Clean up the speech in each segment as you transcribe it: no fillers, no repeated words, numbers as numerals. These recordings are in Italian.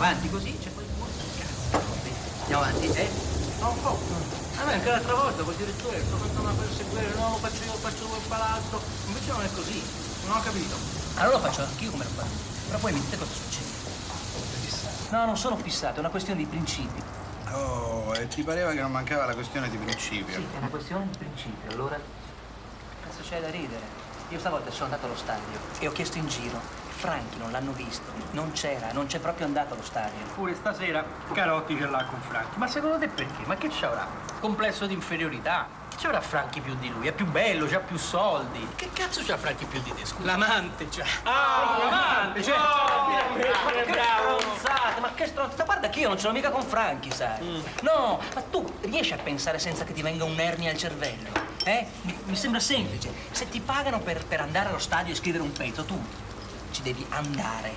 Avanti così, c'è poi molto cazzo. Andiamo avanti, No, un po'. A me anche l'altra volta col direttore sto facendo una perseguire, no, lo faccio io, faccio quel palazzo. Invece non è così, non ho capito. Allora lo faccio anch'io come lo faccio. Però poi mi dite cosa succede. No, non sono fissato, è una questione di principi. Oh, e ti pareva che non mancava la questione di principio? Sì, è una questione di principio, allora. Cazzo c'è da ridere? Io stavolta sono andato allo stadio e ho chiesto in giro. Franchi non l'hanno visto, non c'è proprio andato allo stadio. Pure stasera Carotti ce l'ha con Franchi. Ma secondo te perché? Ma che c'avrà? Complesso di inferiorità? Che c'avrà Franchi più di lui? È più bello, c'ha più soldi. Che cazzo c'ha Franchi più di te, scusa? L'amante c'ha. L'amante! Cioè, Ma che stronzata, guarda che io non ce l'ho mica con Franchi, sai? No, ma tu riesci a pensare senza che ti venga un'ernia al cervello? Mi sembra semplice. Se ti pagano per andare allo stadio e scrivere un pezzo, tu ci devi andare,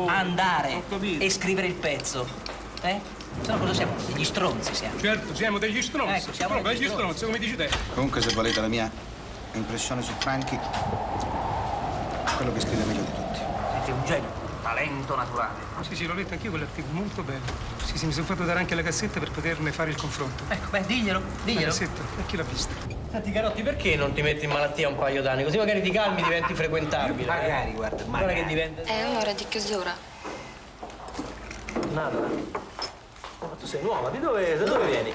andare e scrivere il pezzo, Se no cosa siamo? Degli stronzi siamo. certo, siamo degli stronzi. Ecco, siamo degli stronzi, come dici te. Comunque, se volete la mia impressione su Franchi, quello che scrive meglio di tutti. Siete un genio. Talento naturale. Sì, l'ho letto anch'io quell'articolo, molto bello. Sì, mi sono fatto dare anche la cassetta per poterne fare il confronto. Ecco, beh, diglielo. La cassetta, e chi l'ha vista? Senti Carotti, perché non ti metti in malattia un paio d'anni? Così magari ti calmi, diventi frequentabile. Magari, guarda, Guarda che diventa... È ora di chiusura. Nada. Ma tu sei nuova, da dove vieni?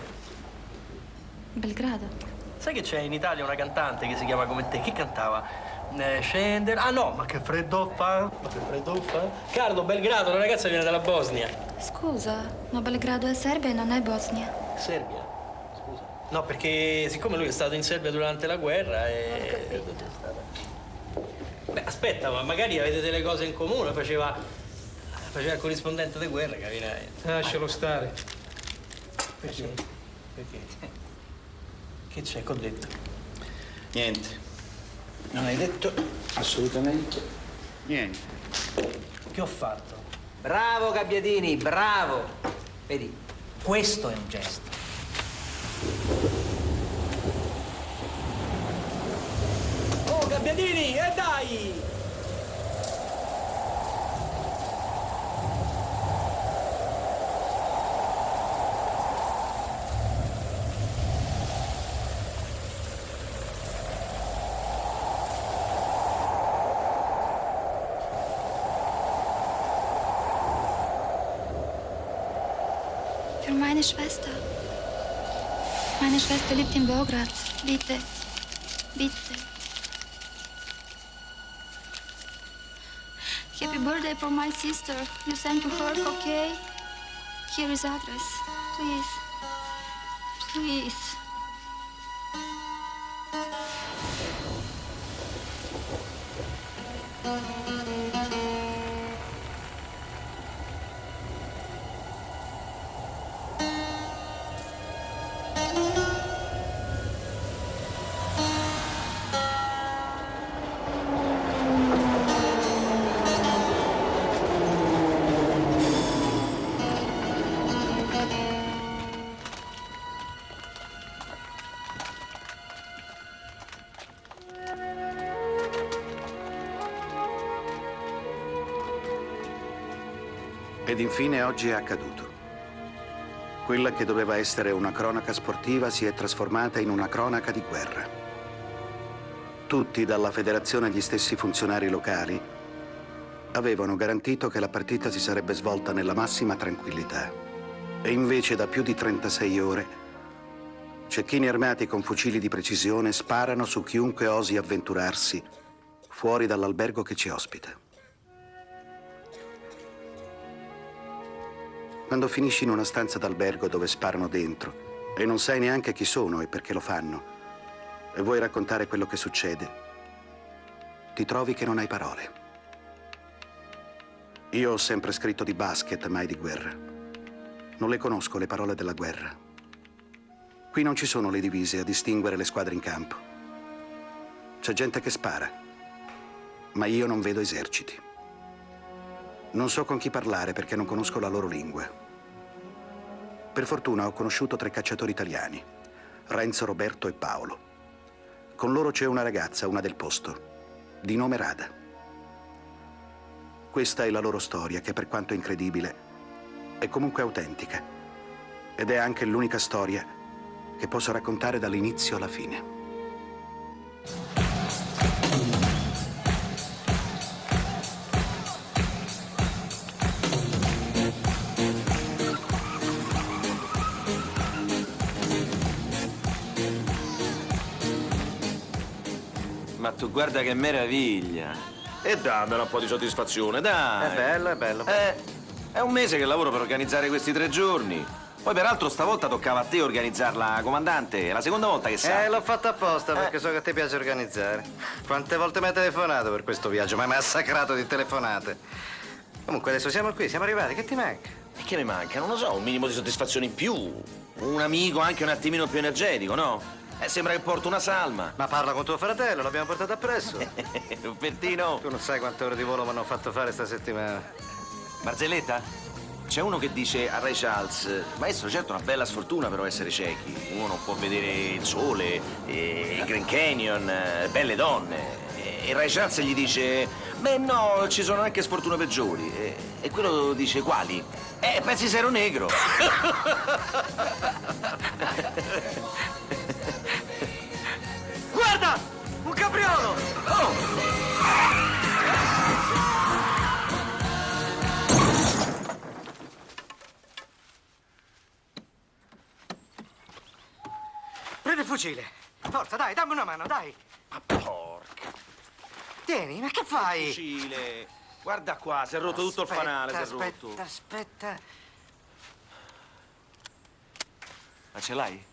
Belgrado. Sai che c'è in Italia una cantante che si chiama come te? Che cantava? Scendere... Ah no, ma che freddo fa? Carlo, Belgrado, una ragazza viene dalla Bosnia. Scusa, ma Belgrado è Serbia e non è Bosnia. Serbia? Scusa. No, perché siccome lui è stato in Serbia durante la guerra e... Beh, aspetta, ma magari avete delle cose in comune, faceva il corrispondente di guerra, capirai? Lascialo stare. Perché? Che c'è, che ho detto? Niente. Non hai detto assolutamente niente. Che ho fatto? Bravo, Gabbiadini, bravo. Vedi, questo è un gesto. Oh, Gabbiadini, dai! Für meine Schwester. Meine Schwester lebt in Belgrad. Bitte. Bitte. Happy birthday for my sister. You send to her, okay? Here is address. Please. Please. Ed infine oggi è accaduto. Quella che doveva essere una cronaca sportiva si è trasformata in una cronaca di guerra. Tutti, dalla federazione agli stessi funzionari locali, avevano garantito che la partita si sarebbe svolta nella massima tranquillità. E invece da più di 36 ore, cecchini armati con fucili di precisione sparano su chiunque osi avventurarsi fuori dall'albergo che ci ospita. Quando finisci in una stanza d'albergo dove sparano dentro e non sai neanche chi sono e perché lo fanno, e vuoi raccontare quello che succede, ti trovi che non hai parole. Io ho sempre scritto di basket, mai di guerra. Non le conosco le parole della guerra. Qui non ci sono le divise a distinguere le squadre in campo. C'è gente che spara, ma io non vedo eserciti. Non so con chi parlare perché non conosco la loro lingua. Per fortuna ho conosciuto 3 cacciatori italiani, Renzo, Roberto e Paolo. Con loro c'è una ragazza, una del posto, di nome Rada. Questa è la loro storia che, per quanto incredibile, è comunque autentica. Ed è anche l'unica storia che posso raccontare dall'inizio alla fine. Ma tu guarda che meraviglia! E dammela un po' di soddisfazione, dai! È bello, è bello. È un mese che lavoro per organizzare questi 3 giorni. Poi peraltro stavolta toccava a te organizzarla, comandante. È la seconda volta che sai. L'ho fatta apposta perché so che a te piace organizzare. Quante volte mi hai telefonato per questo viaggio? Ma mi hai massacrato di telefonate. Comunque adesso siamo qui, siamo arrivati, che ti manca? E che mi manca? Non lo so, un minimo di soddisfazione in più. Un amico anche un attimino più energetico, no? Sembra che porto una salma. Ma parla con tuo fratello, l'abbiamo portato appresso. Rupertino. Tu non sai quante ore di volo mi hanno fatto fare sta settimana. Barzelletta? C'è uno che dice a Ray Charles: maestro, certo è una bella sfortuna però essere ciechi. Uno non può vedere il sole, il Grand Canyon, belle donne. E Ray Charles gli dice: beh no, ci sono anche sfortune peggiori. E quello dice: quali? Pensi se ero negro. Guarda! Un capriolo! Prendi il fucile. Forza, dai, dammi una mano, dai. Ma porca. Tieni, ma che fai? Fucile. Guarda qua, si è rotto tutto il fanale, si è rotto. Aspetta. Ma ce l'hai?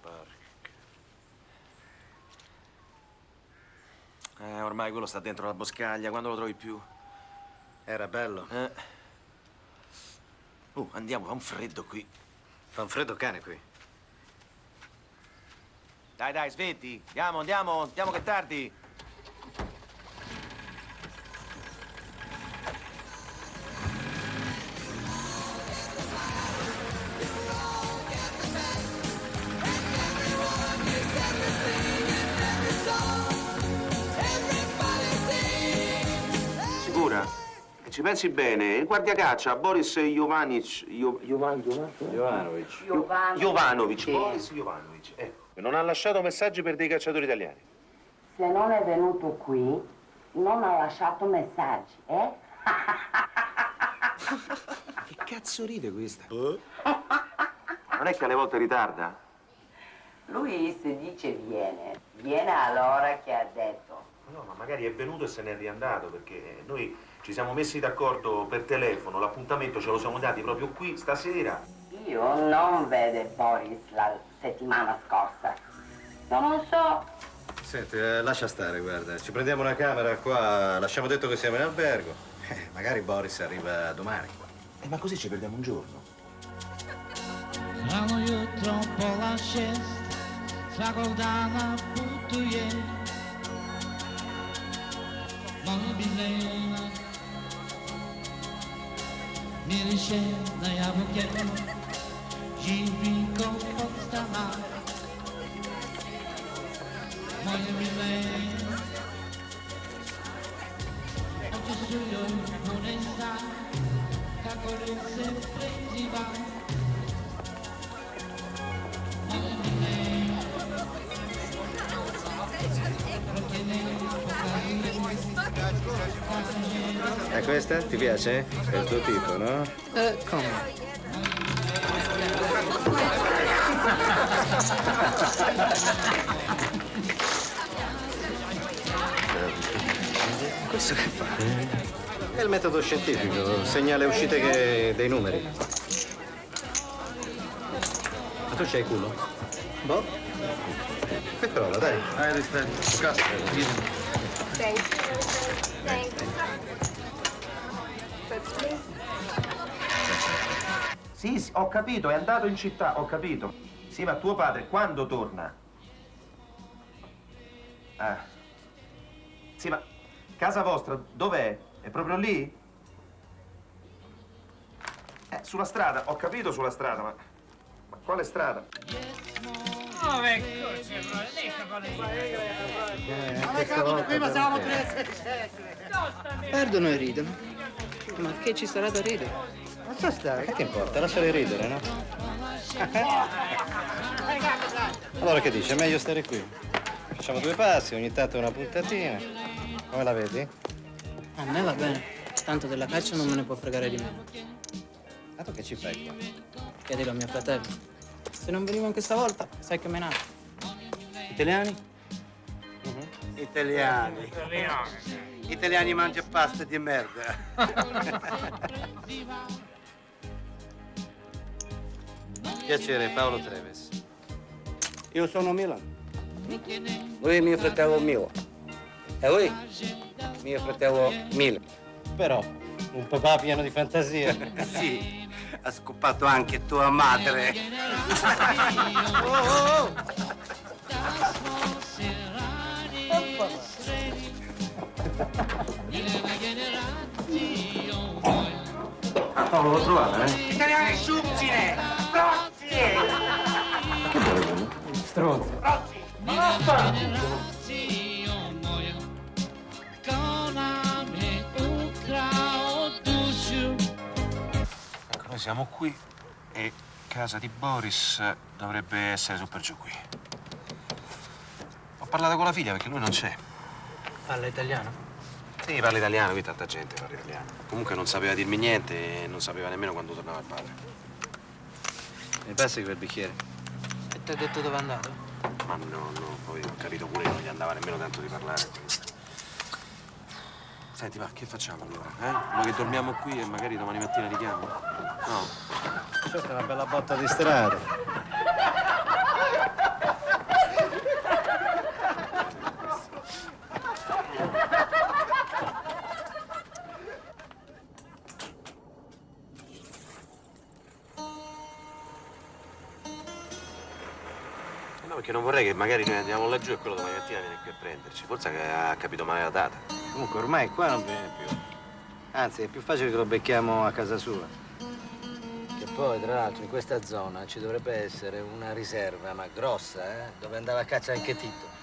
Porca. Ormai quello sta dentro la boscaglia, quando lo trovi più? Era bello. Andiamo, fa un freddo qui. Fa un freddo cane qui. Dai, svetti. Andiamo che è tardi. Sicura? E ci pensi bene? Il guardiacaccia, Boris Jovanovic. Jovanovic. Boris Jovanovic, ecco. Non ha lasciato messaggi per dei cacciatori italiani. Se non è venuto qui, non ha lasciato messaggi, eh? Che cazzo ride questa? Non è che alle volte ritarda? Lui se dice viene all'ora che ha detto. No, ma magari è venuto e se n'è riandato, perché noi ci siamo messi d'accordo per telefono, l'appuntamento ce lo siamo dati proprio qui, stasera. Io non vedo Boris la settimana scorsa. Io non so. Senti, lascia stare, guarda. Ci prendiamo una camera qua, lasciamo detto che siamo in albergo. Magari Boris arriva domani. Ma così ci perdiamo un giorno. Rano jutro pola 6, svakog dana putuje. Moja Milena miriše na jabuke, živí pod stana. Moja Milena oči su joj pune sna, kako li se preziva. Moja Milena E questa? Ti piace? È il tuo tipo, no? Come? Questo che fa? È il metodo scientifico, segna le uscite dei numeri. Tu c'hai culo? Boh. Che prova, dai. Thank you. Sì, ho capito, è andato in città, ho capito. Sì, ma tuo padre quando torna? Ah. Sì, ma casa vostra dov'è? È proprio lì? Sulla strada, ho capito sulla strada, ma quale strada? Oh, eccoci, Prima siamo Perdono e ridono. Ma che ci sarà da ridere? Non so stare, che ti importa? Lasciali ridere, no? Allora che dici? È meglio stare qui. Facciamo 2 passi, ogni tanto una puntatina. Come la vedi? A me va bene. Tanto della caccia non me ne può fregare di me. Ma tu che ci fai qua? Chiedilo a mio fratello. Se non venivo anche stavolta, sai che me ne Italiani? Italiani. Italiani mangia pasta di merda. Piacere, Paolo Treves. Io sono Milan. Lui è mio fratello Milo. E lui? Mio fratello Milo. Però, un papà pieno di fantasia. Sì, ha scopato anche tua madre. Paolo, l'ho trovata, Italiani subcine! Strozzi! Che vuole quello? Stronzo. Strozzi! Ecco, noi siamo qui e casa di Boris dovrebbe essere su per giù qui. Ho parlato con la figlia perché lui non c'è. Parla italiano? Sì, parla italiano, qui tanta gente parla italiano. Comunque non sapeva dirmi niente e non sapeva nemmeno quando tornava il padre. Mi passi quel bicchiere? E ti ha detto dove è andato? Ma no, poi ho capito pure che non gli andava nemmeno tanto di parlare. Senti, va, che facciamo allora? Ma che dormiamo qui e magari domani mattina richiamo? No. Certo, è una bella botta di strada. No, perché non vorrei che magari noi andiamo laggiù e quello domani mattina viene qui a prenderci. Forse che ha capito male la data. Comunque ormai qua non viene più. Anzi, è più facile che lo becchiamo a casa sua. Che poi, tra l'altro, in questa zona ci dovrebbe essere una riserva, ma grossa, dove andava a caccia anche Tito.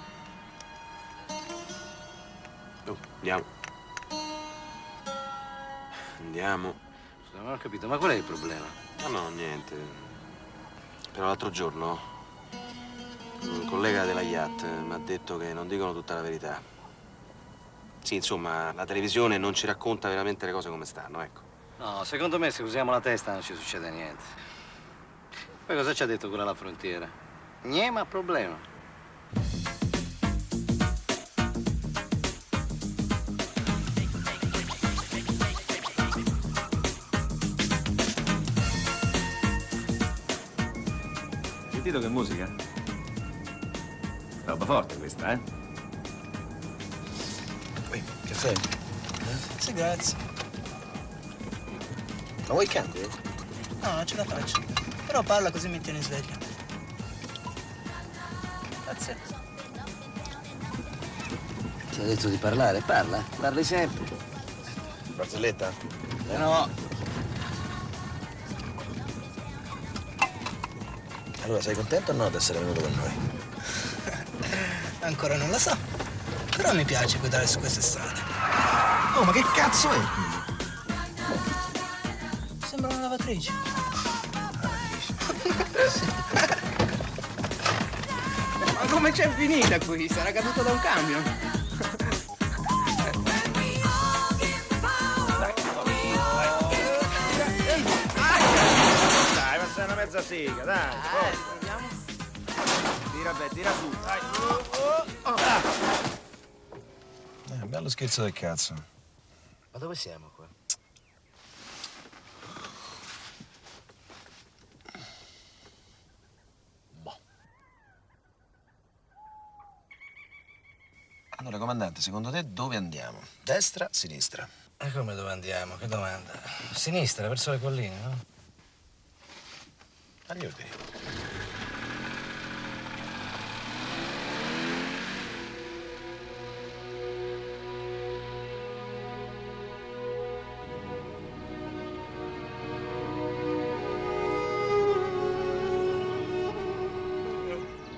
Andiamo. Andiamo. Scusa, non ho capito, ma qual è il problema? No, niente. Però l'altro giorno un collega della Yacht mi ha detto che non dicono tutta la verità. Sì, insomma, la televisione non ci racconta veramente le cose come stanno, ecco. No, secondo me se usiamo la testa non ci succede niente. Poi cosa ci ha detto quella alla frontiera? Niente problema. Sentito che musica? Roba forte questa, eh? Che fai? Sì, grazie. Ma vuoi candy? No, non ce la faccio. Però parla così mi tieni sveglia. Grazie. Ti ha detto di parlare? Parla, parli sempre. Barzelletta? No. Allora, sei contento o no di essere venuto con noi? Ancora non lo so. Però mi piace guidare su queste strade. Oh, ma che cazzo è? Sembra una lavatrice. Ma come c'è finita qui? Sarà caduto da un camion. Dai, ma sei una mezza sega, dai, forza. Tira, beh, tira su, dai. Bello scherzo del cazzo. Ma dove siamo qua? Allora, comandante, secondo te dove andiamo? Destra, sinistra? E come dove andiamo? Che domanda? Sinistra, verso le colline, no? Agli ordini.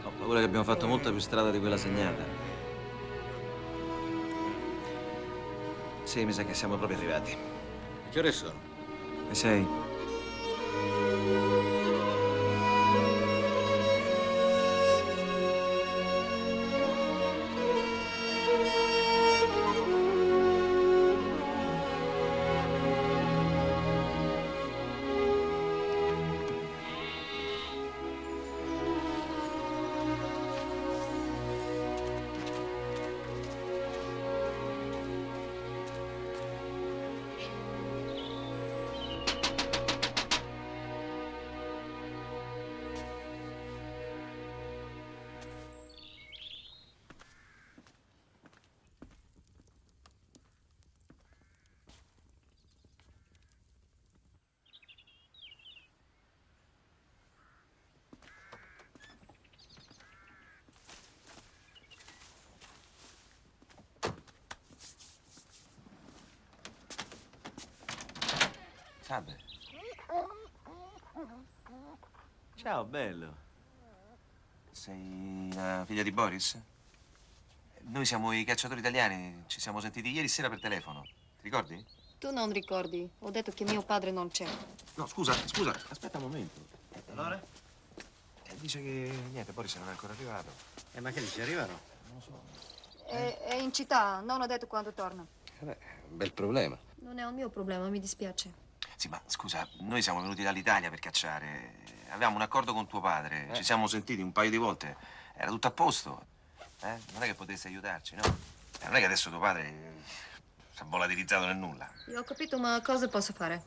Ho paura che abbiamo fatto molta più strada di quella segnata. Sì, mi sa che siamo proprio arrivati. Che ore sono? Le 6. Salve. Ciao, bello. Sei la figlia di Boris? Noi siamo i cacciatori italiani. Ci siamo sentiti ieri sera per telefono. Ti ricordi? Tu non ricordi. Ho detto che mio padre non c'è. No, scusa. Aspetta un momento. Allora? Dice che niente, Boris non è ancora arrivato. Ma che dici, arrivano? Non lo so. È in città. Non ho detto quando torna. Bel problema. Non è un mio problema, mi dispiace. Sì, ma scusa, noi siamo venuti dall'Italia per cacciare. Avevamo un accordo con tuo padre. Ci siamo sentiti un paio di volte. Era tutto a posto. Non è che potessi aiutarci, no? Non è che adesso tuo padre si è volatilizzato nel nulla. Io ho capito, ma cosa posso fare?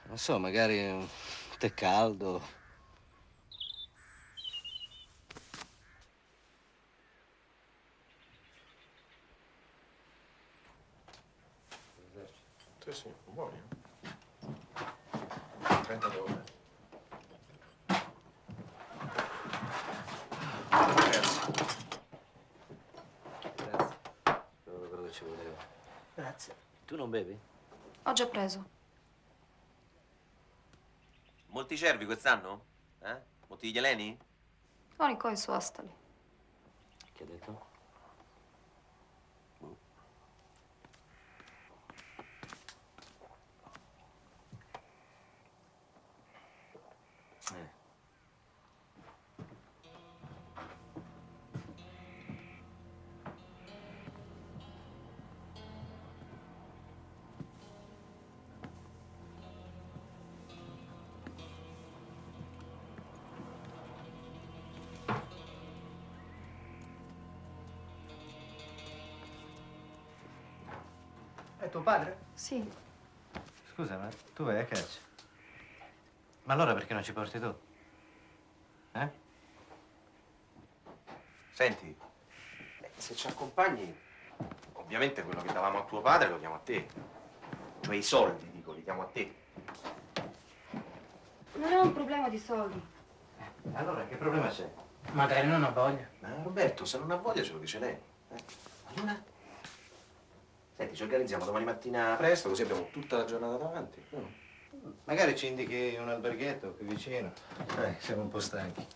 Non so, magari un tè caldo. Sì, buoni. 32. Grazie. Proprio quello che ci voleva. Grazie. Tu non bevi? Ho già preso. Molti cervi quest'anno? Molti jeleni? Oni koji su ostali. Che ha detto? È tuo padre? Sì. Scusa, ma tu vai a caccia. Ma allora perché non ci porti tu? Senti, se ci accompagni, ovviamente quello che davamo a tuo padre lo diamo a te. Cioè i soldi, dico, li diamo a te. Non è un problema di soldi. Allora che problema c'è? Magari non ha voglia. Ma Roberto, se non ha voglia ce lo dice lei. Allora? Senti, ci organizziamo domani mattina presto, così abbiamo tutta la giornata davanti. Magari ci indichi un alberghetto qui vicino. Siamo un po' stanchi.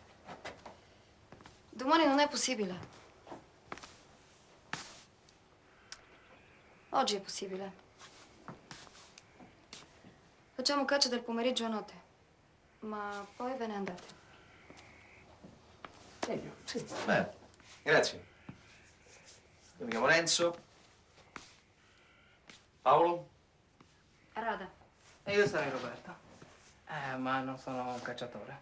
Domani non è possibile. Oggi è possibile. Facciamo caccia del pomeriggio a notte. Ma poi ve ne andate. Meglio, sì. Bene, grazie. Io mi chiamo Renzo. Paolo? Rada. E io sarei Roberto. Ma non sono un cacciatore.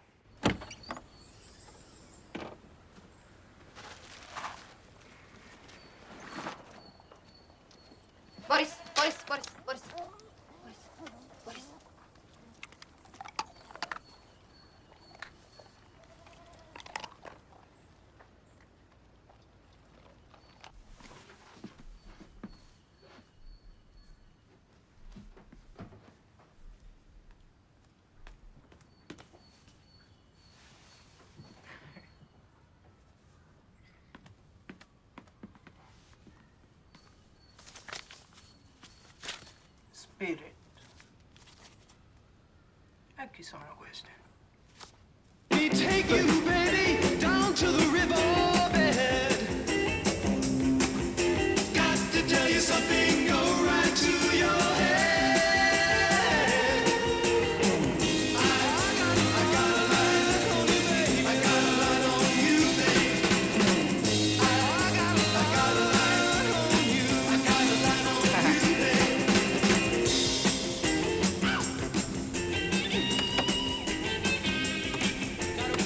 Boris, Boris, Boris, Boris. Boris, Boris. Spirit. E chi sono questi? We take you, baby, down to the riverbed. Got to tell you something, go right to your head. I got a line on you, babe. I got a line on you, babe. I got a line on you. I got a line on you, babe.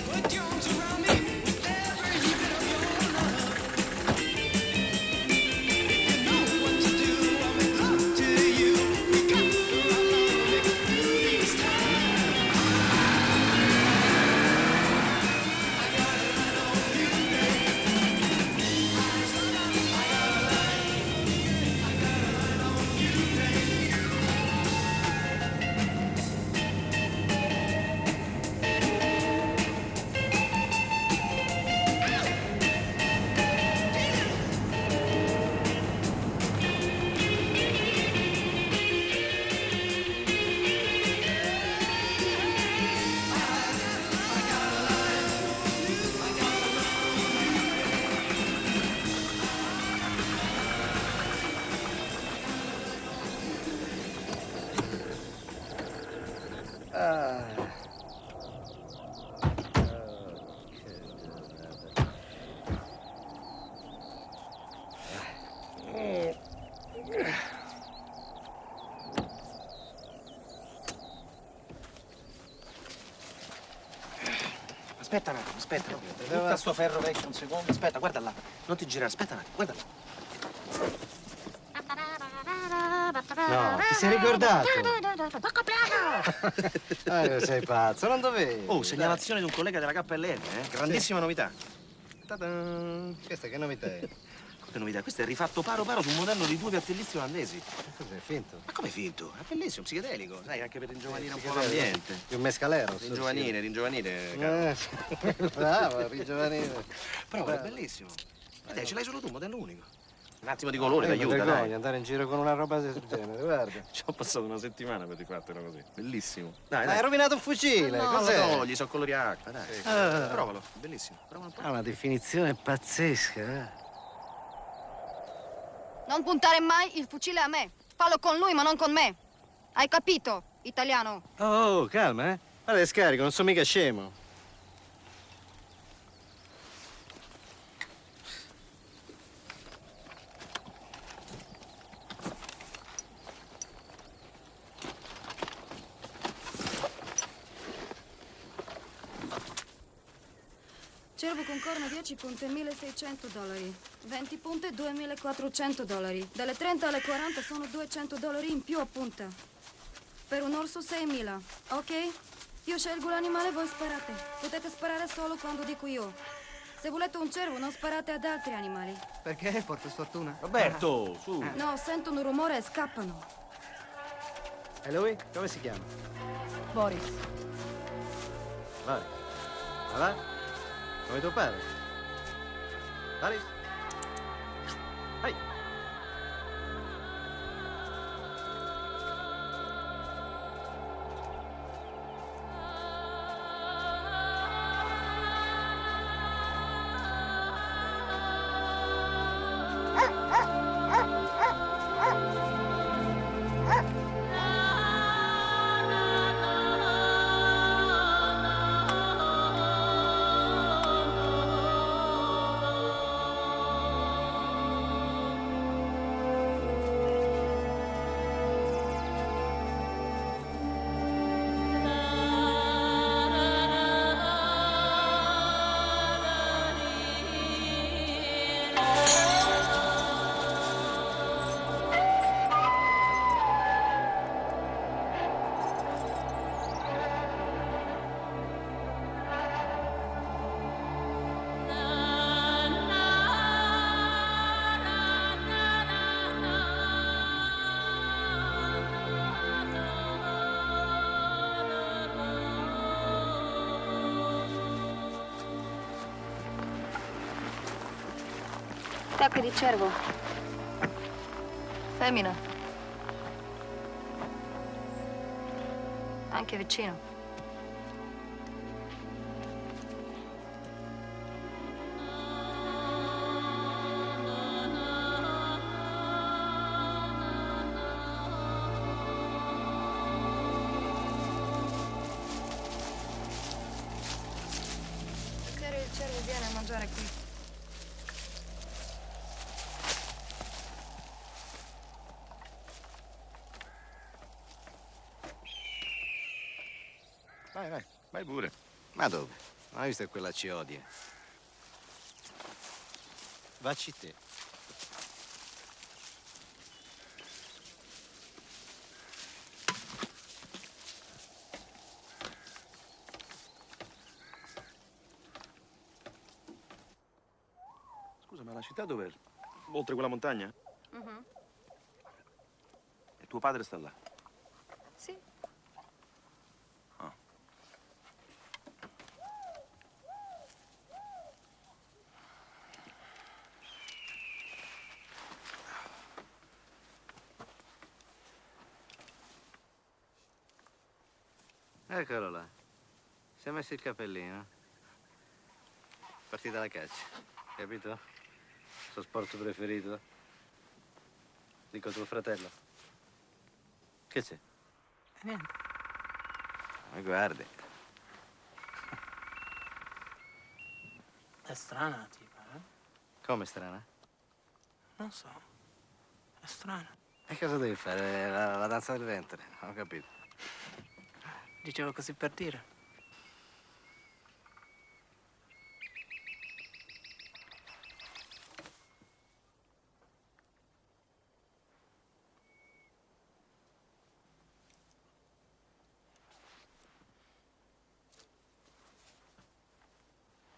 Put your arms around me with every bit of your love. If you know what to do, I'll make love to you. We got to run along, make it through these times. I got a line on you, babe. I got a line on you, babe. Aspetta un attimo, aspetta. Butta sto ferro vecchio un secondo. Aspetta, guarda là. Non ti girare, aspetta un attimo, guarda là. No, ti sei ricordato? Sei pazzo, non dovevi. Oh, segnalazione di un collega della KLM, eh? Grandissima novità. Ta-da. Questa che novità è? Che novità? Questo è rifatto paro paro su un modello di 2 piattellisti olandesi. Cos'è, finto? Ma come finto? È bellissimo, psichedelico, sai, anche per ringiovanire un po' l'ambiente. Di un mescalero. Ringiovanire, caro. Bravo, ringiovanire. Però è bellissimo. Dai, ce l'hai solo tu, modello unico. Un attimo di colore, ti aiuta, dai. Andare in giro con una roba del genere, guarda. Ci ho passato una settimana per rifartelo così. Bellissimo. Dai, hai rovinato un fucile. No, cos'è? no, gli sono colori acqua, dai. Provalo, bellissimo. Provalo un po'. Ha una definizione pazzesca, eh. Non puntare mai il fucile a me. Fallo con lui, ma non con me. Hai capito, italiano? Oh, calma, eh. Guarda, scarico, non sono mica scemo. Cervo con corna 10 punte, $1.600. 20 punte, $2.400. Dalle 30 alle 40 sono $200 in più a punta. Per un orso 6.000, ok? Io scelgo l'animale, voi sparate. Potete sparare solo quando dico io. Se volete un cervo, non sparate ad altri animali. Perché? Porto sfortuna. Roberto, su. No, sentono un rumore e scappano. E lui? Come si chiama? Boris. Boris. Ma va? Come tuo padre? Boris? Vai. Tacca di cervo. Femmina. Anche vicino. Stasera il cervo viene a mangiare qui. Vai pure. Ma dove? Non hai visto che quella ci odia? Vacci te. Scusa, ma la città dov'è? Oltre quella montagna? Mhm. E tuo padre sta là? Sì. Eccolo là. Si è messo il cappellino. Partita alla caccia, capito? Il suo sport preferito. Dico tuo fratello. Che c'è? Niente. Ma guardi. È strana la tipa, eh? Come strana? Non so. È strana. E cosa devi fare? La danza del ventre? Non ho capito. Dicevo così per dire.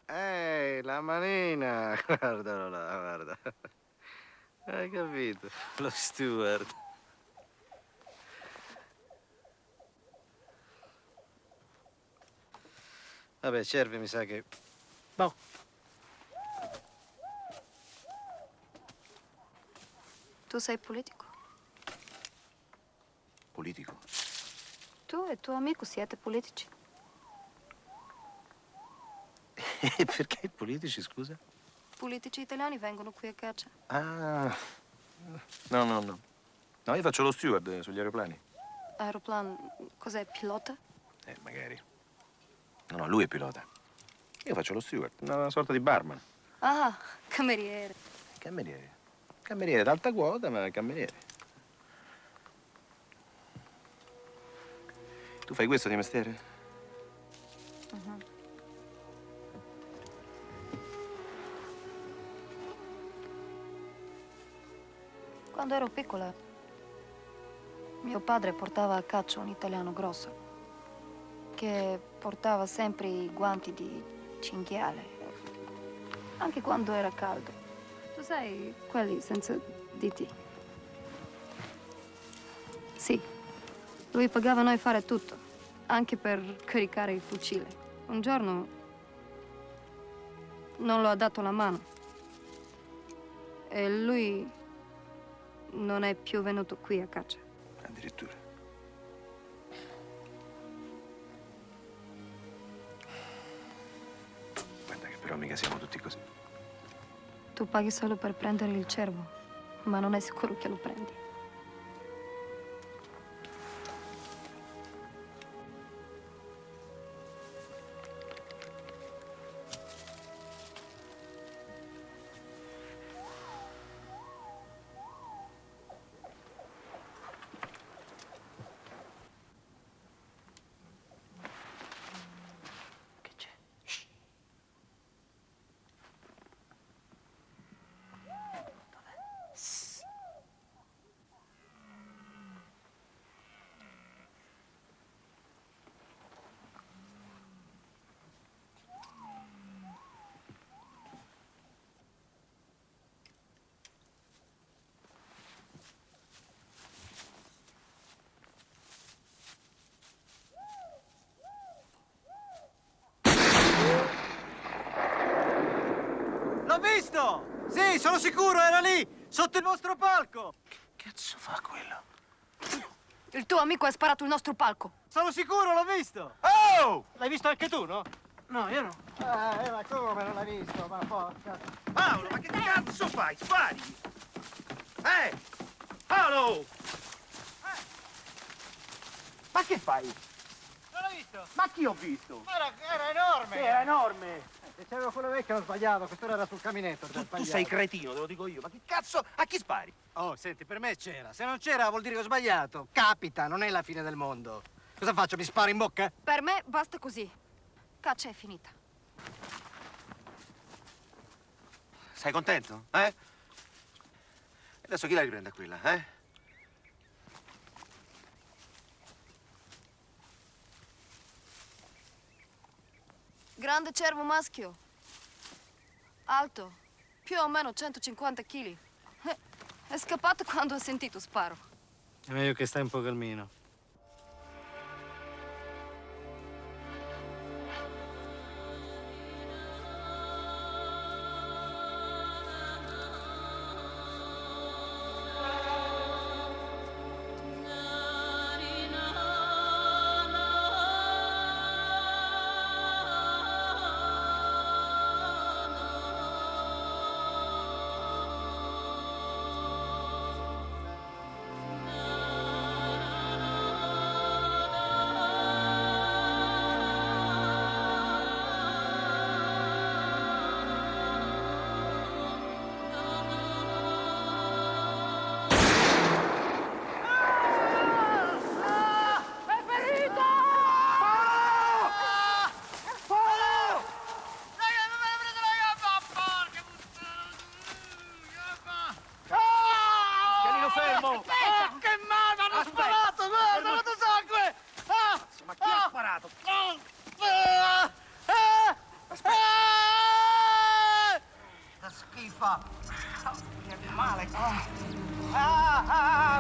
Ehi, la manina! Guardalo là, guarda. Hai capito? Lo steward. Vabbè, Cervi mi sa che... Boh. Tu sei politico? Politico? Tu e tuo amico siete politici? Perché politici, scusa? Politici italiani vengono qui a caccia. Ah, no. No, io faccio lo steward sugli aeroplani. Aeroplan, cos'è, pilota? Magari. No, lui è pilota. Io faccio lo steward, una sorta di barman. Ah, cameriere. Cameriere. Cameriere d'alta quota, ma cameriere. Tu fai questo di mestiere? Mhm. Quando ero piccola, mio padre portava a caccia un italiano grosso che portava sempre i guanti di cinghiale, anche quando era caldo. Tu sai, quelli senza diti. Sì, lui pagava noi fare tutto, anche per caricare il fucile. Un giorno non lo ha dato la mano e lui non è più venuto qui a caccia. Addirittura. Guarda che però mica siamo tutti così. Tu paghi solo per prendere il cervo, ma non è sicuro che lo prendi. L'ho visto! Sì, sono sicuro, era lì, sotto il vostro palco! Che cazzo fa quello? Il tuo amico ha sparato il nostro palco. Sono sicuro, l'ho visto! Oh! L'hai visto anche tu, no? No, io no. Ma come non l'hai visto? Ma porca... Paolo, ma che cazzo fai? Spari! Paolo! Ma che fai? Non l'hai visto? Ma chi ho visto? Era enorme! Sì, era enorme! Se c'avevo quello vecchio ho sbagliato, quest'ora era sul caminetto. Tu sei cretino, te lo dico io. Ma che cazzo? A chi spari? Oh, senti, per me c'era. Se non c'era vuol dire che ho sbagliato. Capita, non è la fine del mondo. Cosa faccio, mi sparo in bocca? Per me basta così. Caccia è finita. Sei contento? E adesso chi la riprende quella, Grande cervo maschio. Alto. Più o meno 150 kg. È scappato quando ha sentito sparo. È meglio che stai un po' calmino.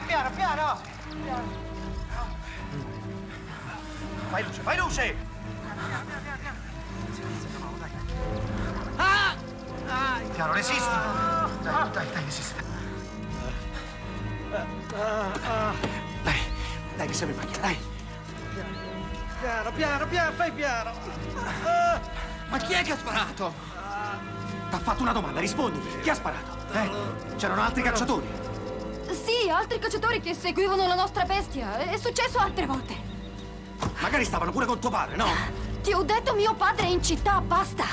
Piano, piano! Fai luce, fai luce! Piano, resisti! Dai, resisti. Dai, che siamo in macchina, dai! Piano, fai piano! Ma chi è che ha sparato? T'ha fatto una domanda, rispondi. Chi ha sparato? C'erano altri cacciatori? Sì, altri cacciatori che seguivano la nostra bestia. È successo altre volte. Magari stavano pure con tuo padre, no? Ti ho detto mio padre è in città, basta.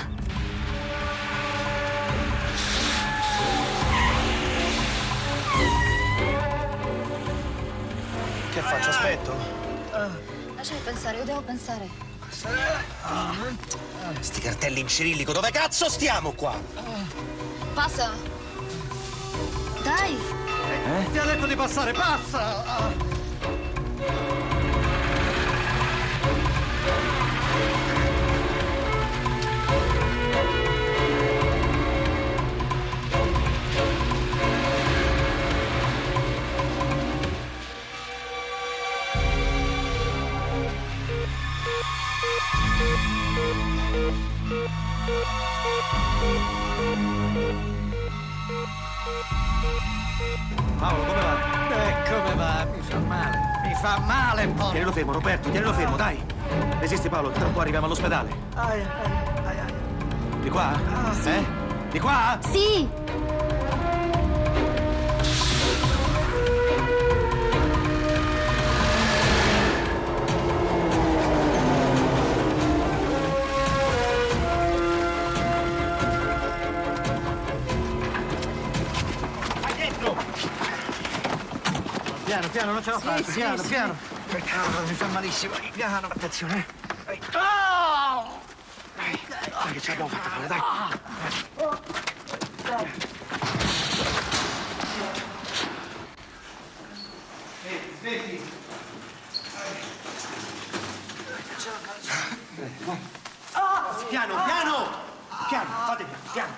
Che faccio, aspetto? Lasciami pensare, io devo pensare. Sti cartelli in cirillico, dove cazzo stiamo qua? Passa. Dai. Ti ha detto di passare, passa! Paolo, come va? Come va? Mi fa male. Mi fa male, porco. Tienilo fermo, Roberto, tienilo fermo, dai. Resisti, Paolo, tra un po' arriviamo all'ospedale. Di qua? Sì. Di qua? Sì. Piano, non ce la faccio. Piano. Mi fa malissimo. Piano, attenzione. Dai, che ce l'abbiamo fatta, dai. Smetti. Piano, fate piano.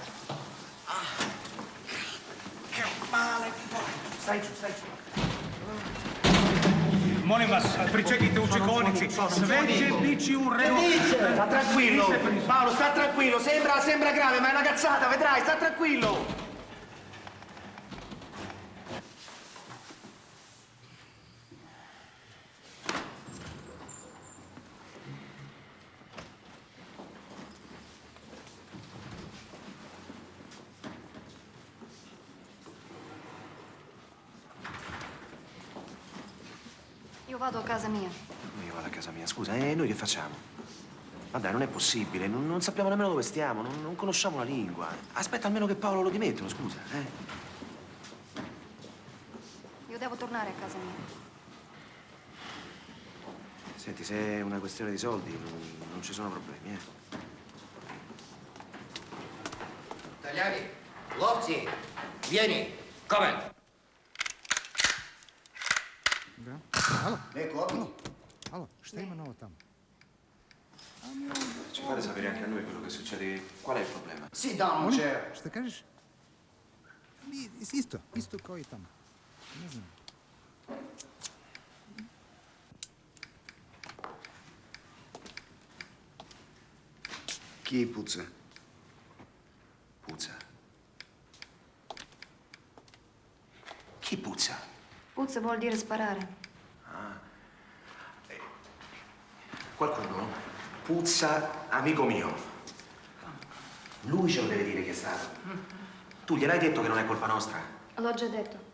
Che male. Stai giù. Molim vas, pričekajte u čekovnici. Sve će dići u redu. Sta tranquillo. Paolo, sta tranquillo. Sembra grave, ma è una cazzata, vedrai, sta tranquillo. vado a casa mia. Io vado a casa mia, scusa, e noi che facciamo? Ma dai, non è possibile, non sappiamo nemmeno dove stiamo, non conosciamo la lingua. Aspetta almeno che Paolo lo dimettono, scusa, Io devo tornare a casa mia. Senti, se è una questione di soldi, non ci sono problemi, Tagliari, Lovzi, vieni, come? Alo. Ecco, Alo, šta ima novo tamo? Ci fate sapere anche a noi quello che succede. Qual è il problema? Sit down, chair. Šta kažeš? Isto kao i tamo. Ne znam. Chi puzza? Puzza. Chi puzza? Puzza vuol dire sparare. Qualcuno puzza amico mio. Lui ce lo deve dire chi è stato. Tu gliel'hai detto che non è colpa nostra? L'ho già detto.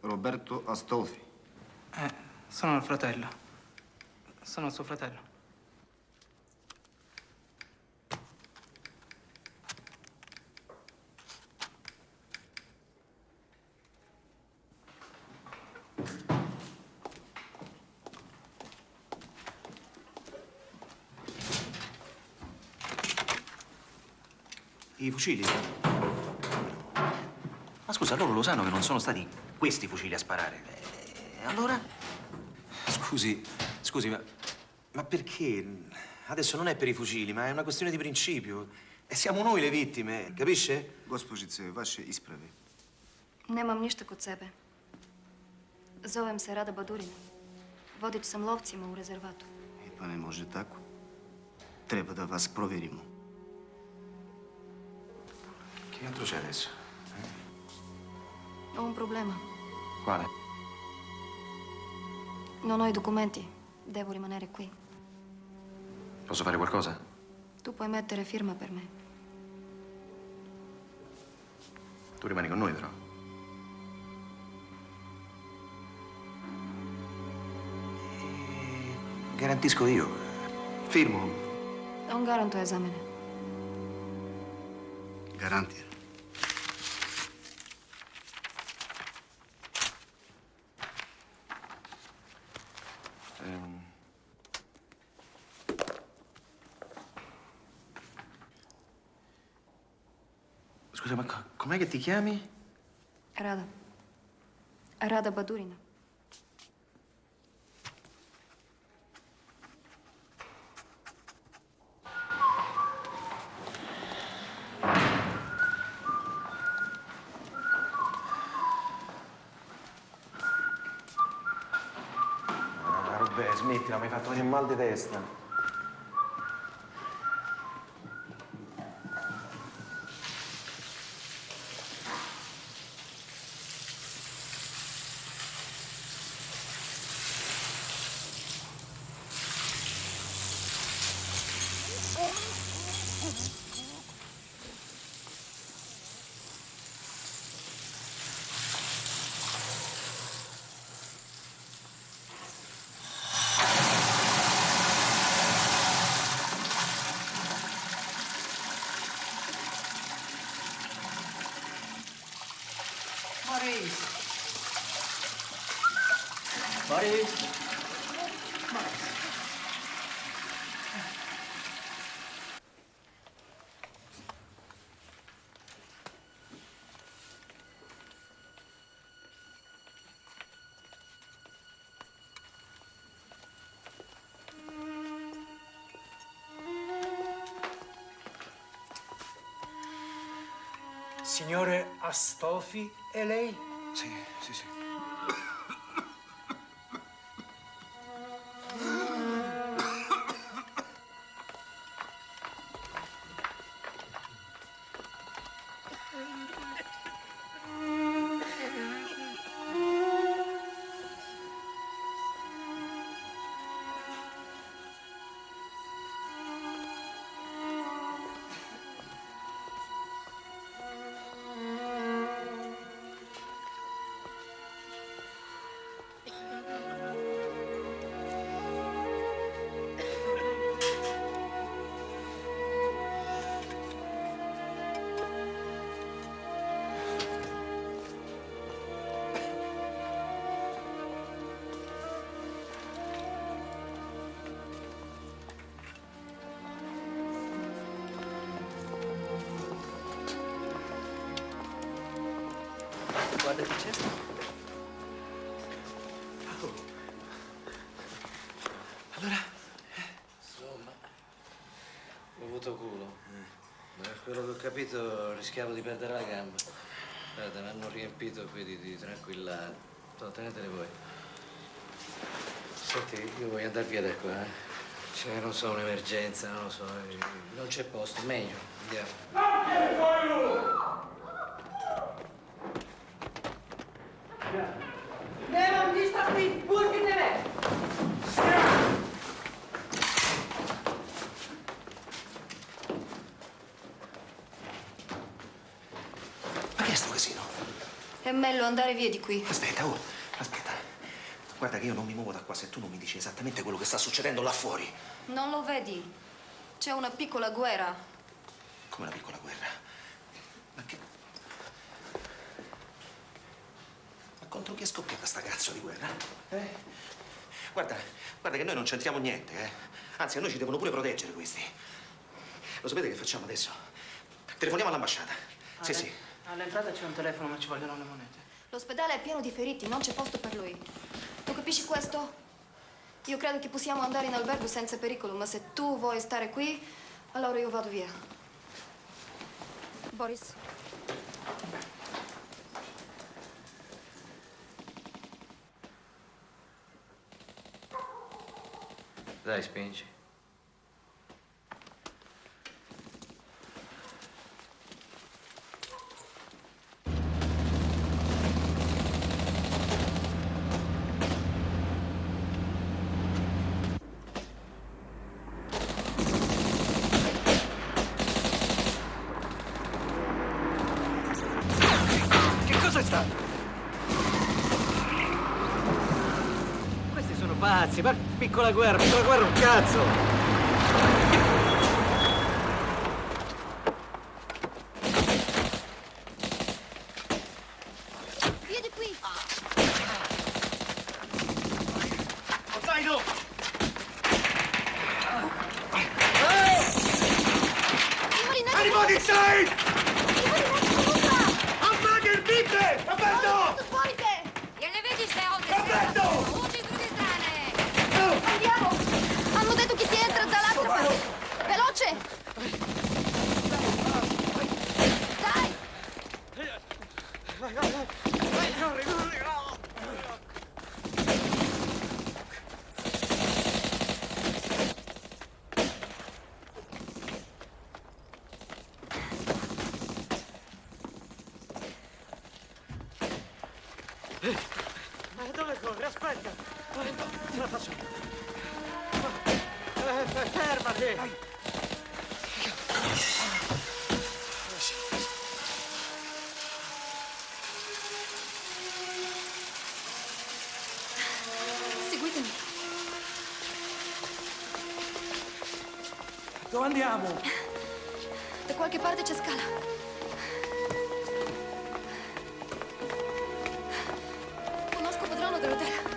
Roberto Astolfi. Sono il fratello. Sono il suo fratello. I fucili? Ma scusa, loro lo sanno che non sono stati questi fucili a sparare. Allora? Scusi, ma perché? Adesso non è per i fucili, ma è una questione di principio. E siamo noi le vittime, capisce? Gospođice, vaše isprave. Nemam ništa kod sebe. Zovem se Rada Badurina. Vodit sam lovcima u rezervatu. Pa ne može tako. Treba da vas proverimo. Che altro c'è adesso? Ho un problema. Quale? Non ho i documenti. Devo rimanere qui. Posso fare qualcosa? Tu puoi mettere firma per me. Tu rimani con noi, però. Garantisco io. Firmo. On garantuje za mene. Garantiram. Scusa, ma com'è che ti chiami? Rada. Rada Badurina. Robè, smettila, mi hai fatto venire mal di testa. Boris? Signore Astolfi, è lei? Sì, sì, sì. Guarda chi c'è. Allora? Insomma, ho avuto culo. Da quello che ho capito rischiavo di perdere la gamba. Guarda, mi hanno riempito qui di tranquillati. Tenetele voi. Senti, io voglio andare via da qua, eh. Cioè, non so, un'emergenza, non lo so. Non c'è posto, meglio. Andiamo. Nemam ništa s tim, pustite me! Ma che è sto casino? È meglio andare via di qui. Aspetta, aspetta. Guarda che io non mi muovo da qua se tu non mi dici esattamente quello che sta succedendo là fuori. Non lo vedi? C'è una piccola guerra. Come una piccola guerra. Ma che... Ma contro chi è scoppiata sta cazzo di guerra? Guarda che noi non c'entriamo niente, eh. Anzi, a noi ci devono pure proteggere questi. Lo sapete che facciamo adesso? Telefoniamo all'ambasciata. Sì, sì. All'entrata c'è un telefono, ma ci vogliono le monete. L'ospedale è pieno di feriti, non c'è posto per lui. Tu capisci questo? Io credo che possiamo andare in albergo senza pericolo, ma se tu vuoi stare qui, allora io vado via. Boris. Dai, spingi. Che cosa è stato? Questi sono pazzi, ma piccola guerra un cazzo! Via di qui! Zaino! Anybody inside? Hamburger, bitte! Aperto! Je ne vedi ste ovdje? Aperto! Uđi s druge strane! Andiamo! Hanno detto che si entra dall'altra parte! Veloce! Dai! Ma dove corri? Aspetta! Ce la faccio! Fermati! Seguitemi. Dove andiamo? Da qualche parte c'è scala. Conosco il padrone dell'hotel.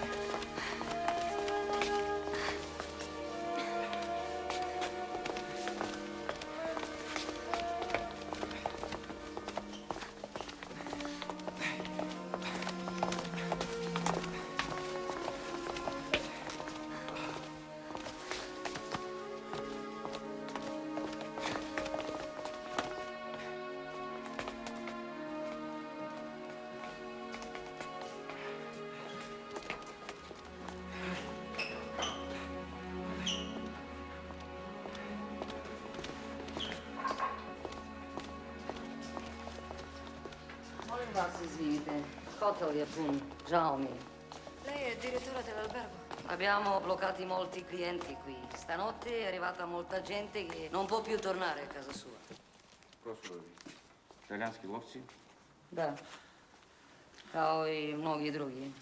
Molim vas, izvinite. Hotel je pun. Žao mi je. Lei è il direttore dell'albergo. Abbiamo bloccati molti clienti qui. Stanotte è arrivata molta gente che non può più tornare a casa sua. Proszę, italiański łowcy? Da. Kao i mnogi drugi.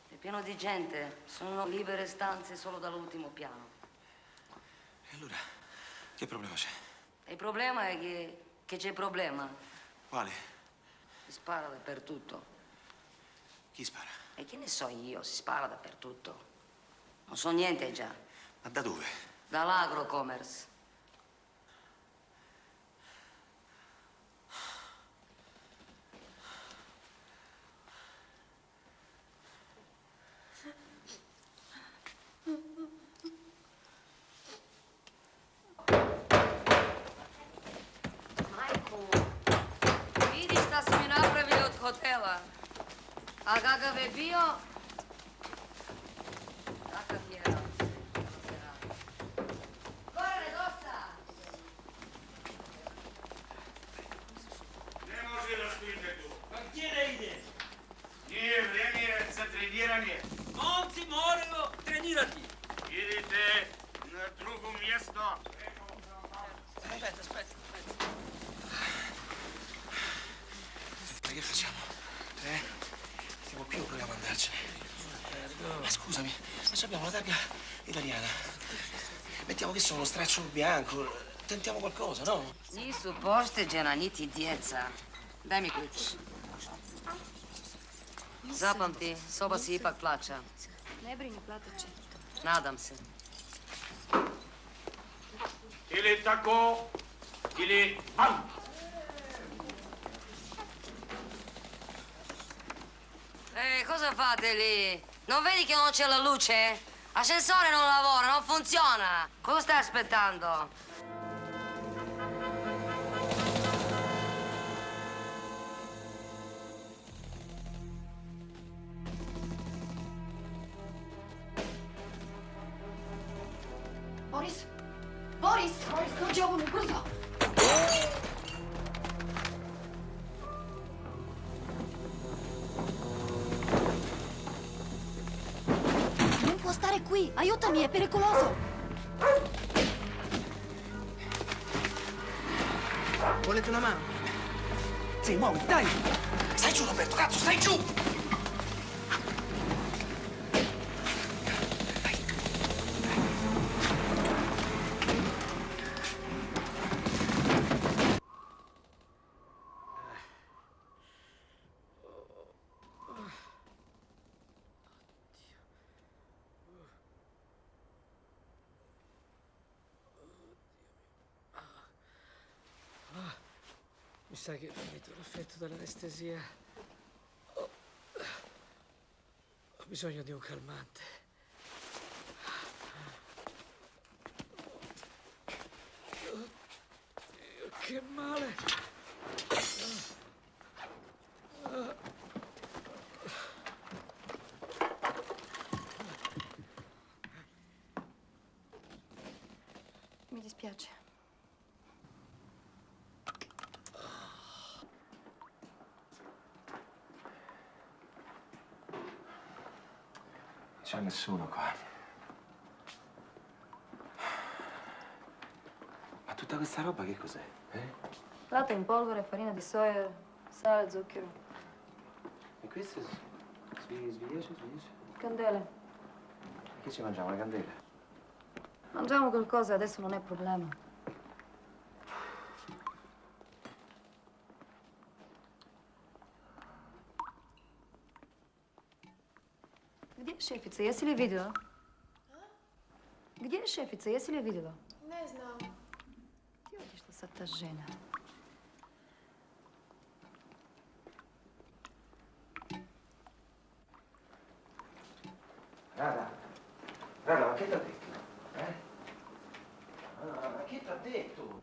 È pieno di gente. Sono libere stanze solo dall'ultimo piano. E allora, che problema c'è? E il problema è che c'è problema. Quale? Si spara dappertutto. Chi spara? E che ne so io, si spara dappertutto. Non so niente già. Ma da dove? Dall'Agrocommerce. Acá café pío. Acá fiera. Corre, Dossa! Ne može da spite tu. Ma gdje ide? Nije vrijeme za treniranje. Momci moraju trenirati. Idite na drugo mjesto. Aspetta. Ma che facciamo? Stiamo qui o proviamo ad andarcene? Ma scusami, ma se abbiamo la targa italiana. Mettiamo che sono straccio bianco. Tentiamo qualcosa, no? Nisu pošteđena niti djeca. Daj mi ključ. Zapamti, soba si ipak plaća. Ne brini, platit će. Nadam se. Ili tako, ili van. Cosa fate lì? Non vedi che non c'è la luce? L'ascensore non lavora, non funziona. Cosa stai aspettando? Boris! Boris! Boris, dođe ovome, brzo! Non può stare qui! Aiutami, è pericoloso! Volete una mano? Sì, muoviti, dai! Stai giù, Roberto, cazzo, stai giù! Mi sa che è finito l'effetto dell'anestesia. Ho bisogno di un calmante. Oddio, che male! Mi dispiace. C'è nessuno qua. Ma tutta questa roba che cos'è? Latte in polvere, farina di soia, sale, zucchero, E questo sbigliace? candele. Che ci mangiamo? Le candele? Mangiamo qualcosa, adesso non è problema. Где шефица? Jesi li je vidjela? Gdje je šefica? Jesi li je vidjela? Ne znam. Gdje je otišla sad ta žena? Rada, ma che t'ha detto? Ma che t'ha detto?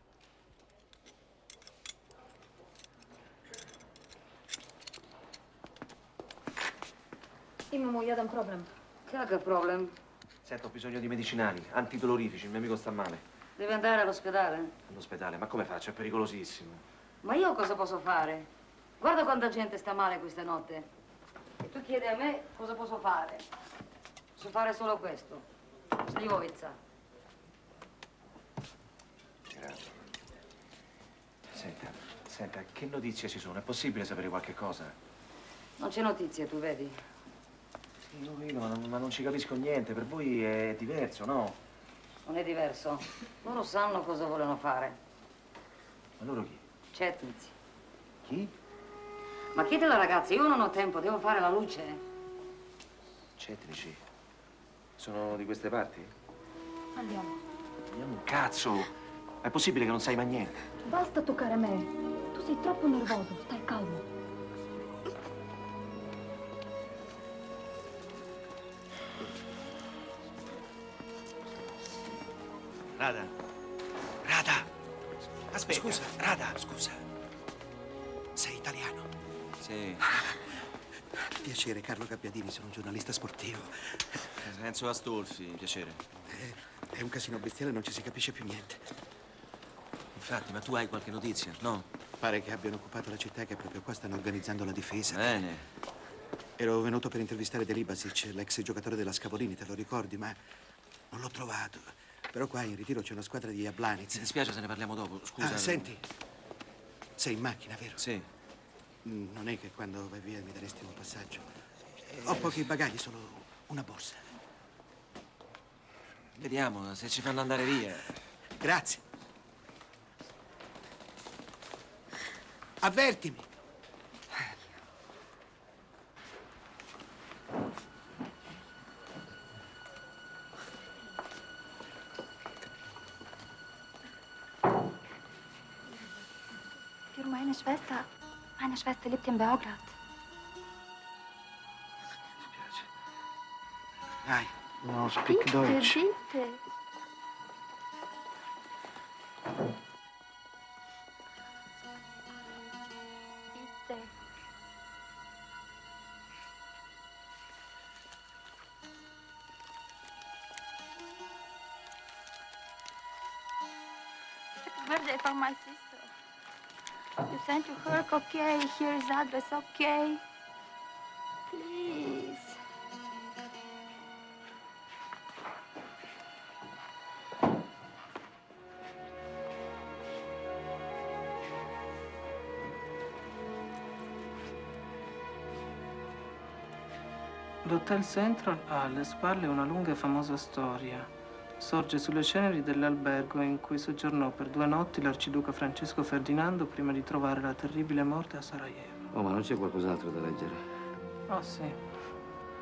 Imamo jedan problem. Kakav problem? Sento, ho bisogno di medicinali, antidolorifici, il mio amico sta male. Devi andare all'ospedale? All'ospedale, ma come faccio? È pericolosissimo. Ma io cosa posso fare? Guarda quanta gente sta male questa notte. E tu chiedi a me cosa posso fare. Posso fare solo questo. Slivovica. Grazie. Senta, che notizie ci sono? È possibile sapere qualche cosa? Non c'è notizie, tu vedi? Sì, io vedo, ma non ci capisco niente. Per voi è diverso, no? Non è diverso. Loro sanno cosa vogliono fare. Ma loro chi? Cetnici. Chi? Ma chiedi alla ragazza, io non ho tempo, devo fare la luce. Cetnici. Sono di queste parti? Andiamo. Andiamo un cazzo! È possibile che non sai mai niente? Basta toccare me. Tu sei troppo nervoso, stai calmo. Rada! Aspetta! Scusa, Rada! Scusa. Sei italiano? Sì. Piacere, Carlo Gabbiadini, sono un giornalista sportivo. Enzo Astolfi, piacere. È un casino bestiale, non ci si capisce più niente. Infatti, ma tu hai qualche notizia, no? Pare che abbiano occupato la città e che proprio qua stanno organizzando la difesa. Bene. Ero venuto per intervistare De Libasic, l'ex giocatore della Scavolini, te lo ricordi, ma non l'ho trovato. Però qua in ritiro c'è una squadra di Jablanic. Mi dispiace se ne parliamo dopo, scusa. Ah, senti, sei in macchina, vero? Sì. Non è che quando vai via mi daresti un passaggio? Ho pochi bagagli, solo una borsa. Vediamo se ci fanno andare via. Grazie. Avvertimi. Meine Schwester lebt in Beograd. Dai. No, speak Deutsch. Bitte. Bitte. Birthday for my sister. You sent to her, okay? Here is address, okay? Please. L'Hotel Central ha alle spalle una lunga e famosa storia. Sorge sulle ceneri dell'albergo in cui soggiornò per 2 notti l'arciduca Francesco Ferdinando prima di trovare la terribile morte a Sarajevo. Oh, ma non c'è qualcos'altro da leggere? Oh sì.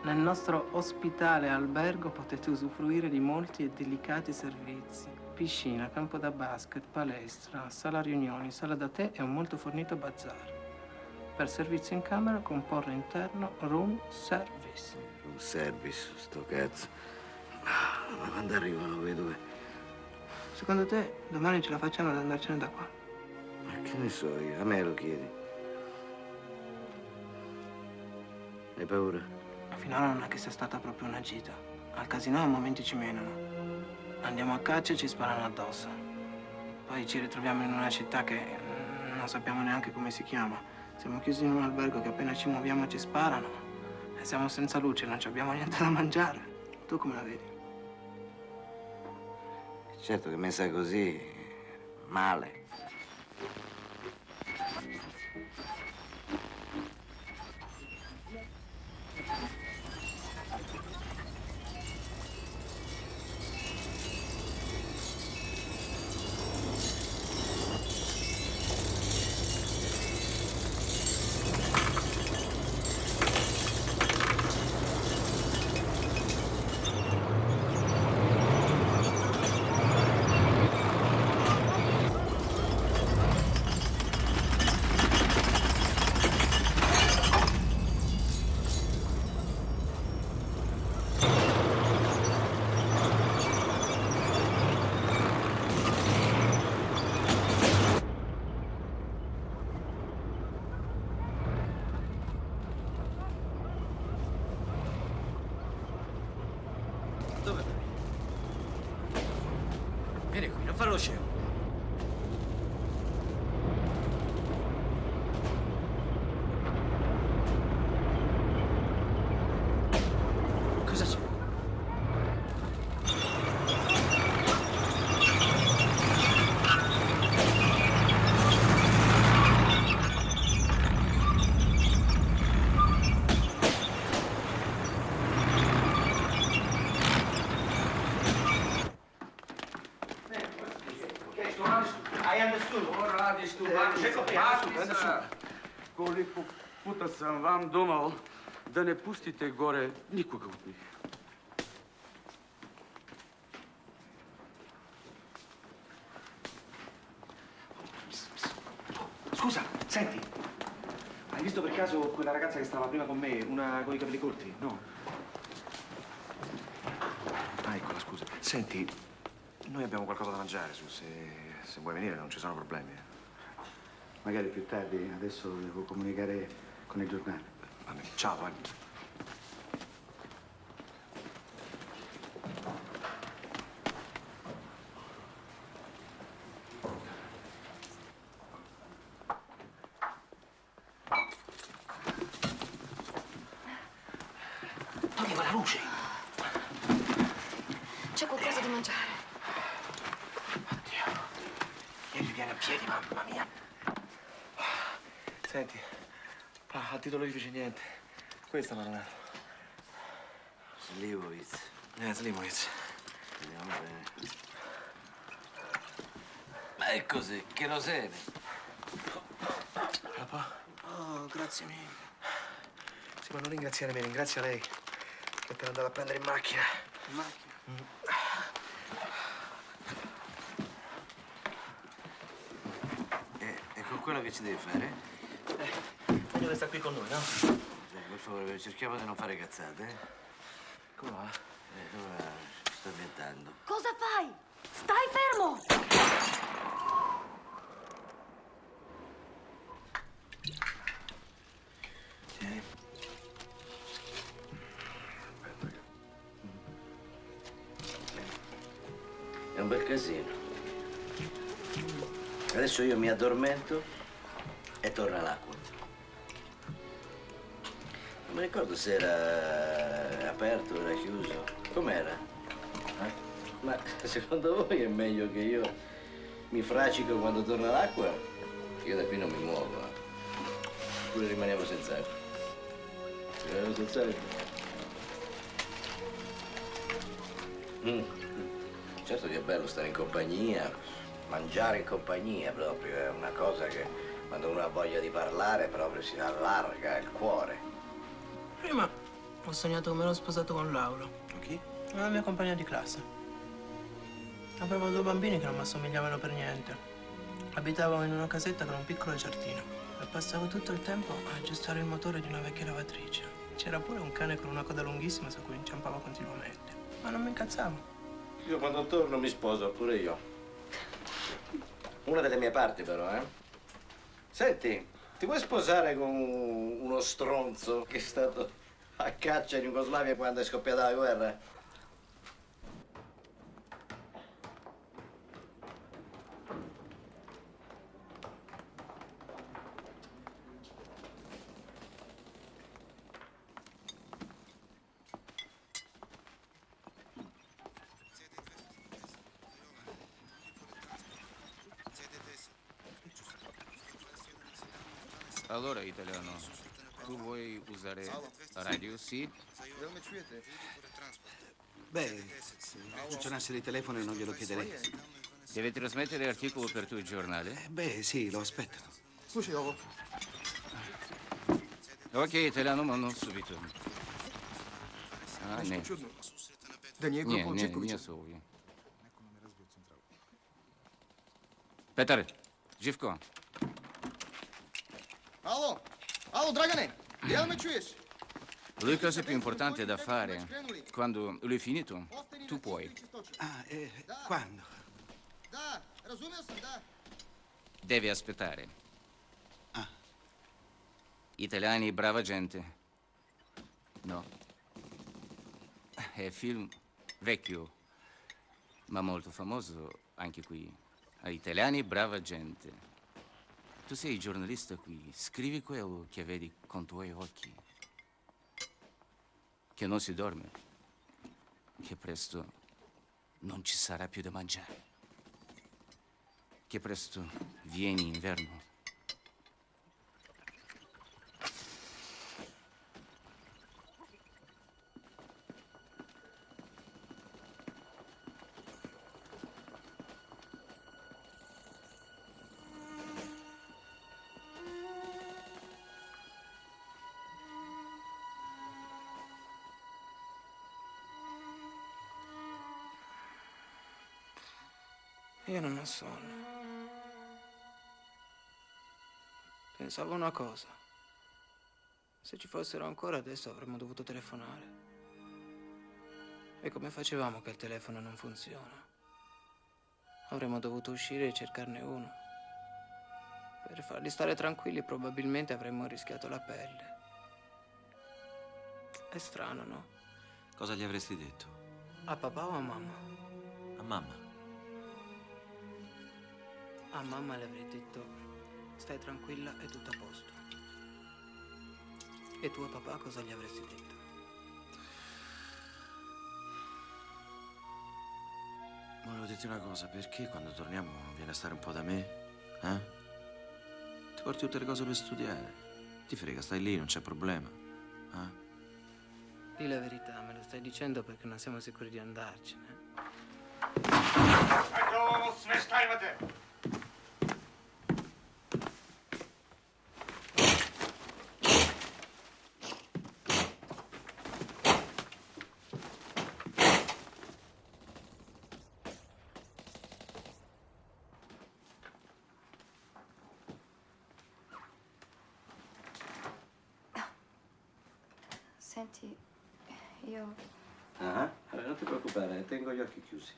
Nel nostro ospitale albergo potete usufruire di molti e delicati servizi. Piscina, campo da basket, palestra, sala riunioni, sala da tè e un molto fornito bazar. Per servizio in camera, comporre interno, room service. Un service, sto cazzo. Ma quando arrivano vedove? Secondo te, domani ce la facciamo ad andarcene da qua? Ma che ne so io? A me lo chiedi. Hai paura? Finora non è che sia stata proprio una gita. Al casino a momenti ci menano. Andiamo a caccia e ci sparano addosso. Poi ci ritroviamo in una città che non sappiamo neanche come si chiama. Siamo chiusi in un albergo che appena ci muoviamo ci sparano. E siamo senza luce, non ci abbiamo niente da mangiare. Tu come la vedi? Certo che messa così, male. Dove vai? Vieni qui, non fare lo scemo. Cosa c'è? I understood. Koliko puta sam vam domao da ne pustite gore nikoga od njih. Scusa, senti, hai visto per caso quella ragazza che stava prima con me, una con i capelli corti? No? Ah, eccola, scusa. Senti, noi abbiamo qualcosa da mangiare, su, se vuoi venire non ci sono problemi. Magari più tardi, adesso devo comunicare con il giornale. Va Vabbè, ciao, Togli quella luce. C'è qualcosa di mangiare. Ieri viene a piedi, mamma mia. Senti, a titolo di fece niente. Questa mi ha donato. Slivovitz. Slivovitz. Vediamo bene. Ma è così, cherosene. Papà? Oh, grazie mille. Sì, ma non ringraziare me, ringrazia lei. Che per andare a prendere in macchina. In macchina? E con quello che ci devi fare? Meglio che sta qui con noi, no? Sì, per favore, cerchiamo di non fare cazzate, eh? Come va? Come va? Sto ambientando. Cosa fai? Stai fermo! Tieni. È un bel casino. Adesso io mi addormento e torna l'acqua. Non mi ricordo se era aperto o era chiuso. Com'era? Ma secondo voi è meglio che io mi fracico quando torna l'acqua? Io da qui non mi muovo. Oppure rimaniamo senza acqua. Rimaniamo senza acqua. Certo che è bello stare in compagnia, mangiare in compagnia proprio, è una cosa che quando uno ha voglia di parlare proprio si allarga il cuore. Prima ho sognato che mi ero sposato con Laura. Con chi? Una mia compagna di classe. Avevo 2 bambini che non mi assomigliavano per niente. Abitavamo in una casetta con un piccolo giardino e passavo tutto il tempo a aggiustare il motore di una vecchia lavatrice. C'era pure un cane con una coda lunghissima su cui inciampavo continuamente. Ma non mi incazzavo. Io quando torno mi sposo, pure io. Una delle mie parti però, eh? Senti, ti vuoi sposare con uno stronzo che è stato a caccia in Jugoslavia quando è scoppiata la guerra? Allora, italiano, tu vuoi usare radio, sì? Beh, se funzionasse il telefono non glielo chiederei. Deve trasmettere articolo per il tuo giornale? Beh, sì, lo aspettano. Ok, italiano, ma non subito. Ne, не сові. Petar, Živko. Alo, Dragane, jel me čuješ? La cosa più importante da fare, quando lui è finito, tu puoi. Ah, quando? Da, razumio sam, da. Devi aspettare. Italiani, brava gente. No. È film vecchio, ma molto famoso anche qui. Italiani, brava gente. Tu sei giornalista qui, scrivi quello che vedi con tuoi occhi. Che non si dorme. Che presto non ci sarà più da mangiare. Che presto viene inverno. Io non ho sonno. Pensavo una cosa. Se ci fossero ancora adesso avremmo dovuto telefonare. E come facevamo che il telefono non funziona? Avremmo dovuto uscire e cercarne uno. Per farli stare tranquilli probabilmente avremmo rischiato la pelle. È strano, no? Cosa gli avresti detto? A papà o a mamma? A mamma. A mamma le avrei detto, stai tranquilla, è tutto a posto. E tu a papà cosa gli avresti detto? Volevo dirti una cosa, perché quando torniamo non vieni a stare un po' da me? Eh? Ti porti tutte le cose per studiare. Ti frega, stai lì, non c'è problema. Eh? Dì la verità, me lo stai dicendo perché non siamo sicuri di andarcene. Senti, io... Ah, allora non ti preoccupare, tengo gli occhi chiusi.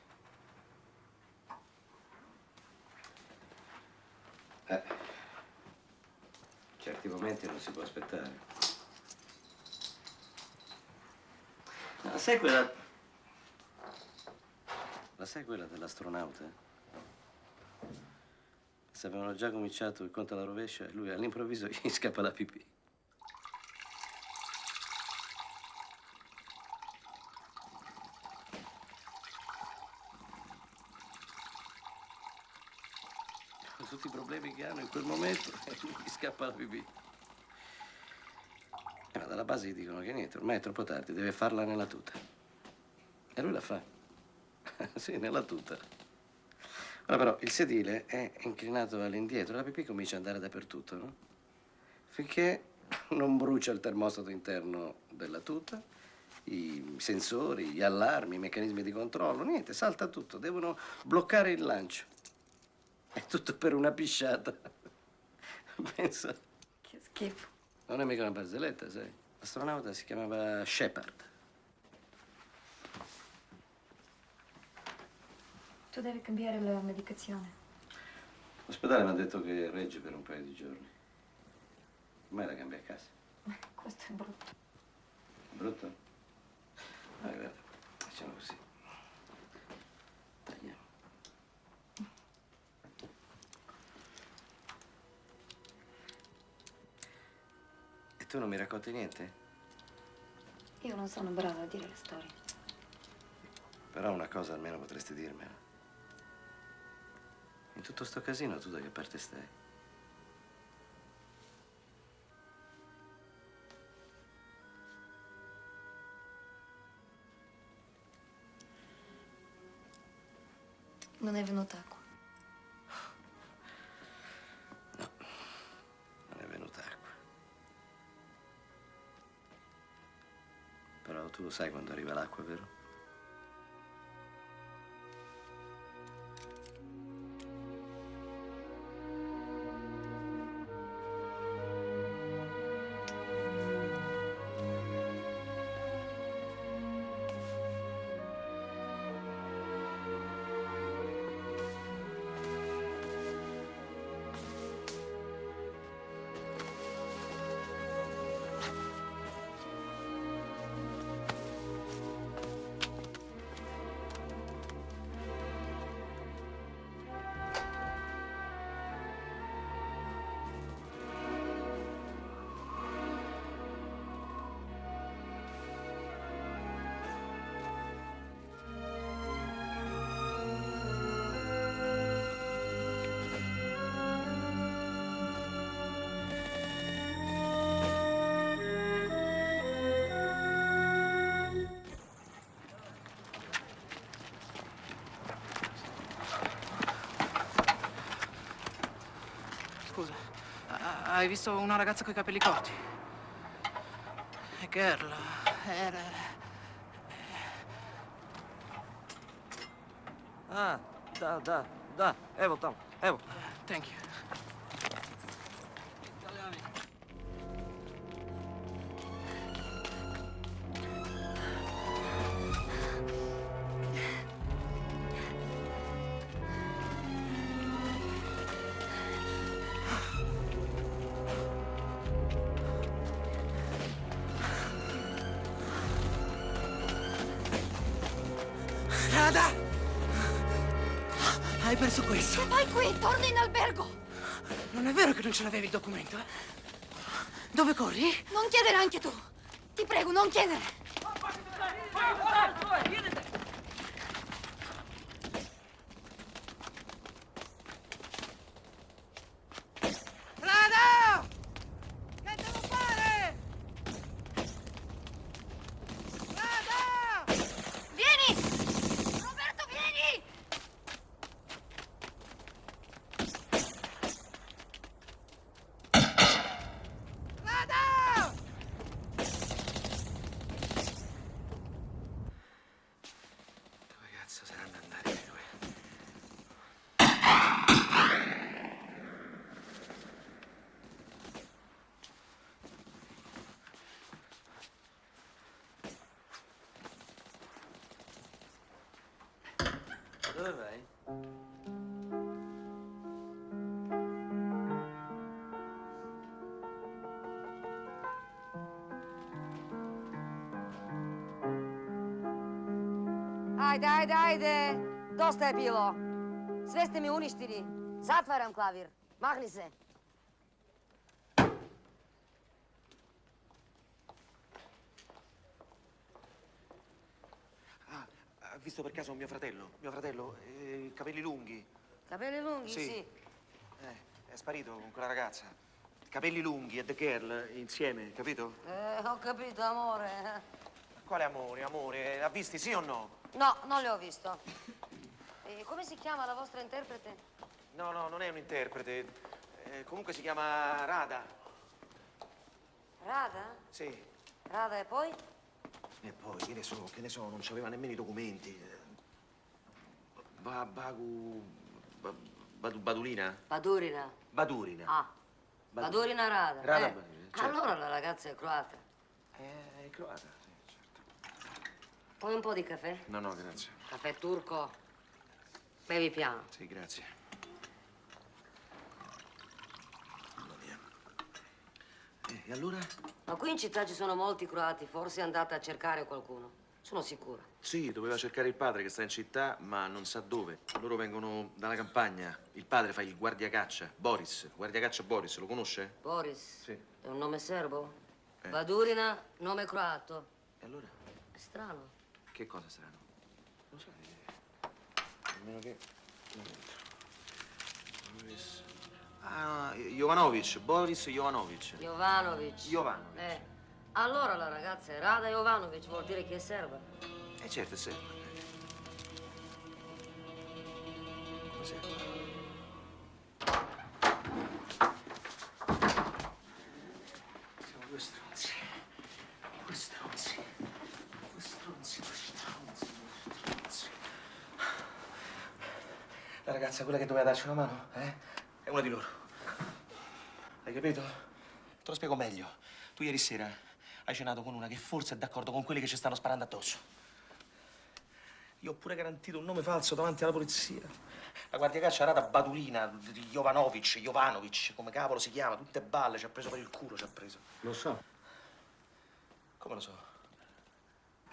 Certi momenti non si può aspettare. Ma sai quella... La sai quella dell'astronauta? Se avevano già cominciato il conto alla rovescia e lui all'improvviso gli scappa la pipì. Tutti i problemi che hanno in quel momento e lui gli scappa la pipì. Ma dalla base gli dicono che niente, ormai è troppo tardi, deve farla nella tuta. E lui la fa. Sì, nella tuta. Ora però il sedile è inclinato all'indietro, la pipì comincia ad andare dappertutto, no? Finché non brucia il termostato interno della tuta, i sensori, gli allarmi, i meccanismi di controllo, niente, salta tutto, devono bloccare il lancio. È tutto per una pisciata. Pensa. Che schifo. Non è mica una barzelletta, sai? L'astronauta si chiamava Shepard. Tu devi cambiare la medicazione. L'ospedale mi ha detto che regge per un paio di giorni. Ormai la cambia a casa. Questo è brutto. Brutto? Guarda, facciamo così. Tagliamo. E tu non mi racconti niente? Io non sono brava a dire le storie. Però una cosa almeno potresti dirmela. In tutto sto casino tu da che parte stai? Non è venuta acqua. Non è venuta acqua. Però tu lo sai quando arriva l'acqua, vero? Scusa, hai visto una ragazza con i capelli corti? È Girl, era... Ah, da, evo tamo, evo. Thank you. Rada! Hai perso questo. Che fai qui? Torna in albergo! Non è vero che non ce l'avevi il documento, eh? Dove corri? Non chiedere anche tu! Ti prego, non chiedere! Rada! Che devo fare? Rada! Vieni! Roberto, vieni! Rada! Dove cazzo saranno andati i due? Dove vai? Ajde. Dosta je bilo. Sve ste mi uništili. Zatvaram klavir. Mahni se. Ha visto per caso mio fratello? Capelli lunghi. Capelli lunghi? Sì. È sparito con quella ragazza. Capelli lunghi e The Girl insieme, capito? Ho capito, amore. Quale amore? Ha visti, sì o no? No, non le ho visto. E come si chiama la vostra interprete? No, non è un interprete. Comunque si chiama Rada. Rada? Sì. Rada e poi? E poi, che ne so, non c'aveva nemmeno i documenti. Badulina? Badurina. Badurina. Ah, Badurina Rada. Rada Badurina, certo. Allora la ragazza è croata. È croata, sì, certo. Poi un po' di caffè? No, grazie. Caffè turco. Bevi piano. Sì, grazie. Mamma mia. E allora? Ma qui in città ci sono molti croati, forse è andata a cercare qualcuno. Sono sicura. Sì, doveva cercare il padre che sta in città, ma non sa dove. Loro vengono dalla campagna. Il padre fa il guardiacaccia, Boris. Guardiacaccia Boris, lo conosce? Boris? Sì. È un nome serbo? Badurina, nome croato. E allora? È strano. Che cosa strano? Non so. Almeno che... Boris... Ah, Jovanovic, Boris Jovanovic. Jovanovic. Allora la ragazza è Rada Jovanovic, vuol dire che è serba. Certo, è serba. Come serba? Siamo due stronzi. Due stronzi. La ragazza, quella che doveva darci una mano, è una di loro. Hai capito? Te lo spiego meglio. Tu ieri sera hai cenato con una che forse è d'accordo con quelli che ci stanno sparando addosso. Io ho pure garantito un nome falso davanti alla polizia. La guardiacaccia Rada Badulina, Jovanovic, come cavolo si chiama, tutte balle, ci ha preso per il culo, ci ha preso. Lo so. Come lo so?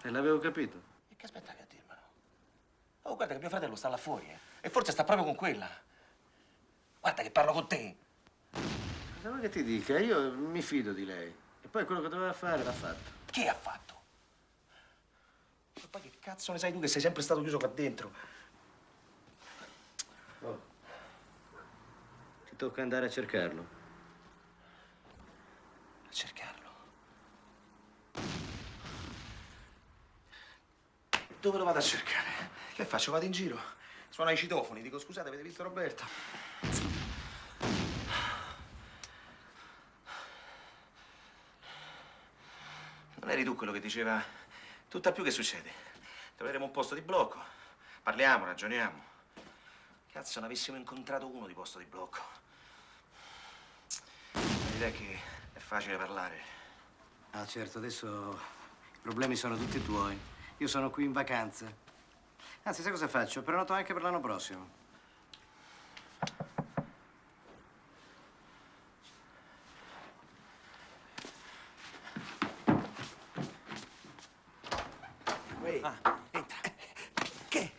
E l'avevo capito. E che aspettavi a dirmelo? Oh, guarda che mio fratello sta là fuori, e forse sta proprio con quella. Guarda che parlo con te. Cosa vuoi che ti dica? Io mi fido di lei. E poi quello che doveva fare l'ha fatto. Che ha fatto? E poi che cazzo ne sai tu che sei sempre stato chiuso qua dentro? Oh. Ti tocca andare a cercarlo. A cercarlo? Dove lo vado a cercare? Che faccio? Vado in giro? Suono ai citofoni, dico scusate, avete visto Roberto? Non eri tu quello che diceva tutt'al più che succede? Troveremo un posto di blocco. Parliamo, ragioniamo. Cazzo, ne avessimo incontrato uno di posto di blocco. L'idea è che è facile parlare. Ah, certo, adesso i problemi sono tutti tuoi. Io sono qui in vacanza. Anzi, sai cosa faccio? Prenoto anche per l'anno prossimo. Entra. Che?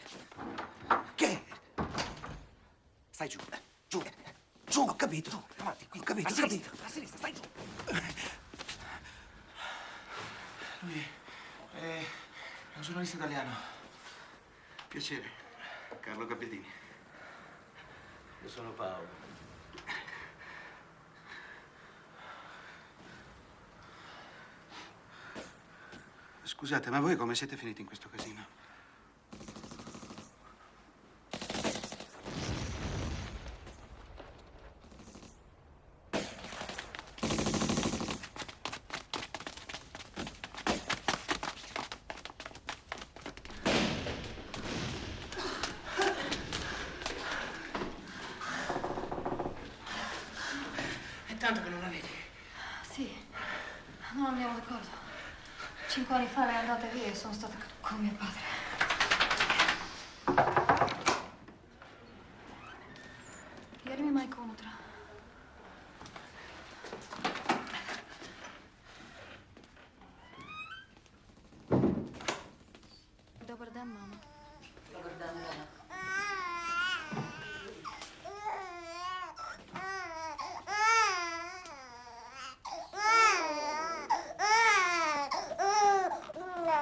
capito. Su, avanti, qui. Ho capito, a ho sinistra, capito. a sinistra, stai giù. Lui è un giornalista italiano. Piacere. Carlo Gabbiadini. Io sono Paolo. Scusate, ma voi come siete finiti in questo casino? È tanto che non la vedi. Sì, non andiamo d'accordo. 5 anni fa lei è andata via e sono stata con mio padre. Ieri mi mai incontra. Dobar dan, mama. Dobar dan, Lena.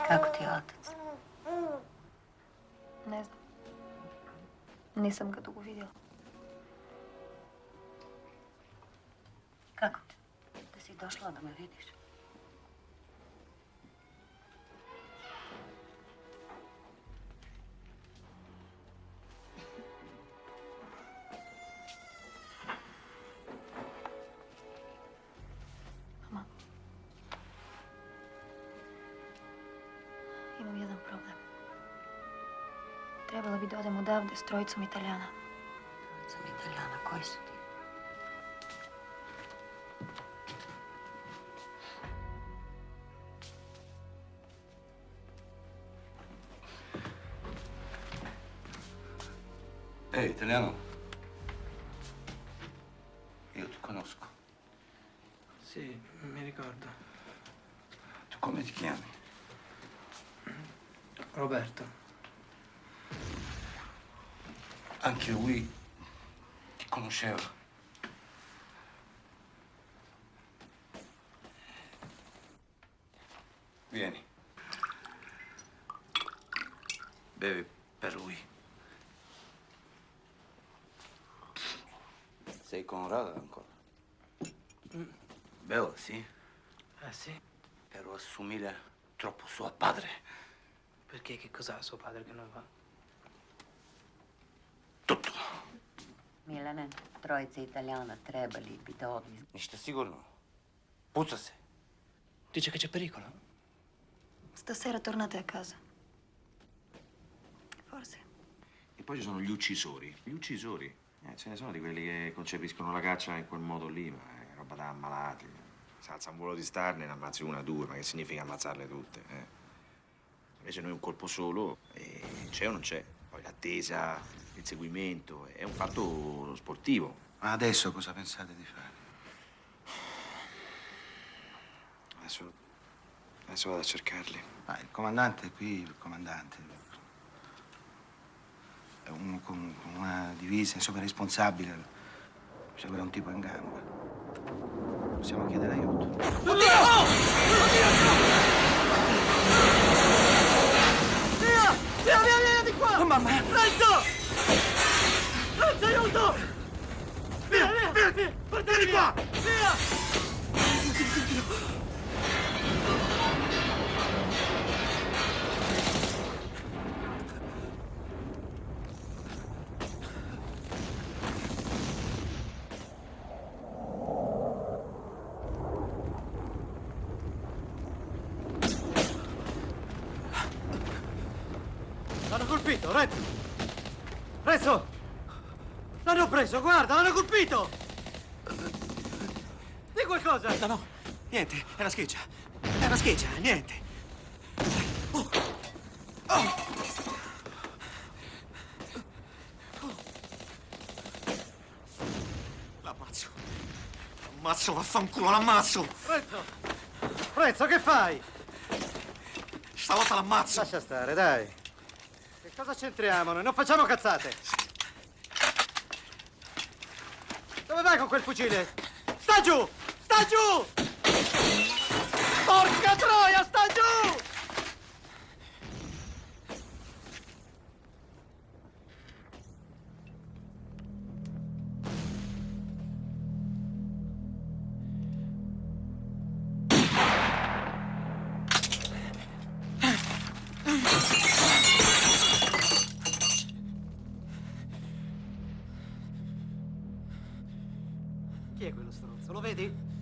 Kako ti je otac? Ne znam. Nisam ga dugo vidjela. Kako ti? Da si došla da me vidiš? Mama. Imam jedan problem. Trebalo bi da odem odavde s trojicom Italijana. Sam Italijana, koji su ti? Ehi, italiano. Io ti conosco. Sì, mi ricordo. Tu come ti chiami? Roberto. Anche lui ti conosceva. Vieni. Bevi per lui. Sei con Rada ancora? Bello, sì? Sì? Però assomiglia troppo suo padre. Perché che cos'ha suo padre che non va? Milane, trojica Italijana trebali bi da odli. Ništa sigurno. Puca se. Dice che c'è pericolo? Stasera tornate a casa. Forse. E poi ci sono gli uccisori. Gli uccisori. Ce ne sono di quelli che concepiscono la caccia in quel modo lì, ma è roba da ammalati. Se alza un volo di star, ne ammazzi una o due, ma che significa ammazzarle tutte? Invece noi un colpo solo, e c'è o non c'è. Poi l'attesa, il seguimento, è un fatto sportivo. Ma adesso cosa pensate di fare? Adesso vado a cercarli. Ah, il comandante è qui, il comandante. È uno con una divisa, insomma, è responsabile. Sembra un tipo in gamba. Possiamo chiedere aiuto. Oddio! Via di qua! Oh, mamma! Renzo! Renzo, aiuto! Via! Portami qua! Via! L'hanno colpito, Renzo! Renzo! L'hanno preso, guarda, l'hanno colpito! Di qualcosa! No, niente, è una scheggia. È una scheggia, niente. L'ammazzo. L'ammazzo, vaffanculo, l'ammazzo! Renzo! Renzo, che fai? Stavolta l'ammazzo! Lascia stare, dai. Che cosa c'entriamo noi? Non facciamo cazzate! Dove vai con quel fucile? Sta giù! Sta giù! Porca troia, sta giù! Chi è quello stronzo? Lo vedi?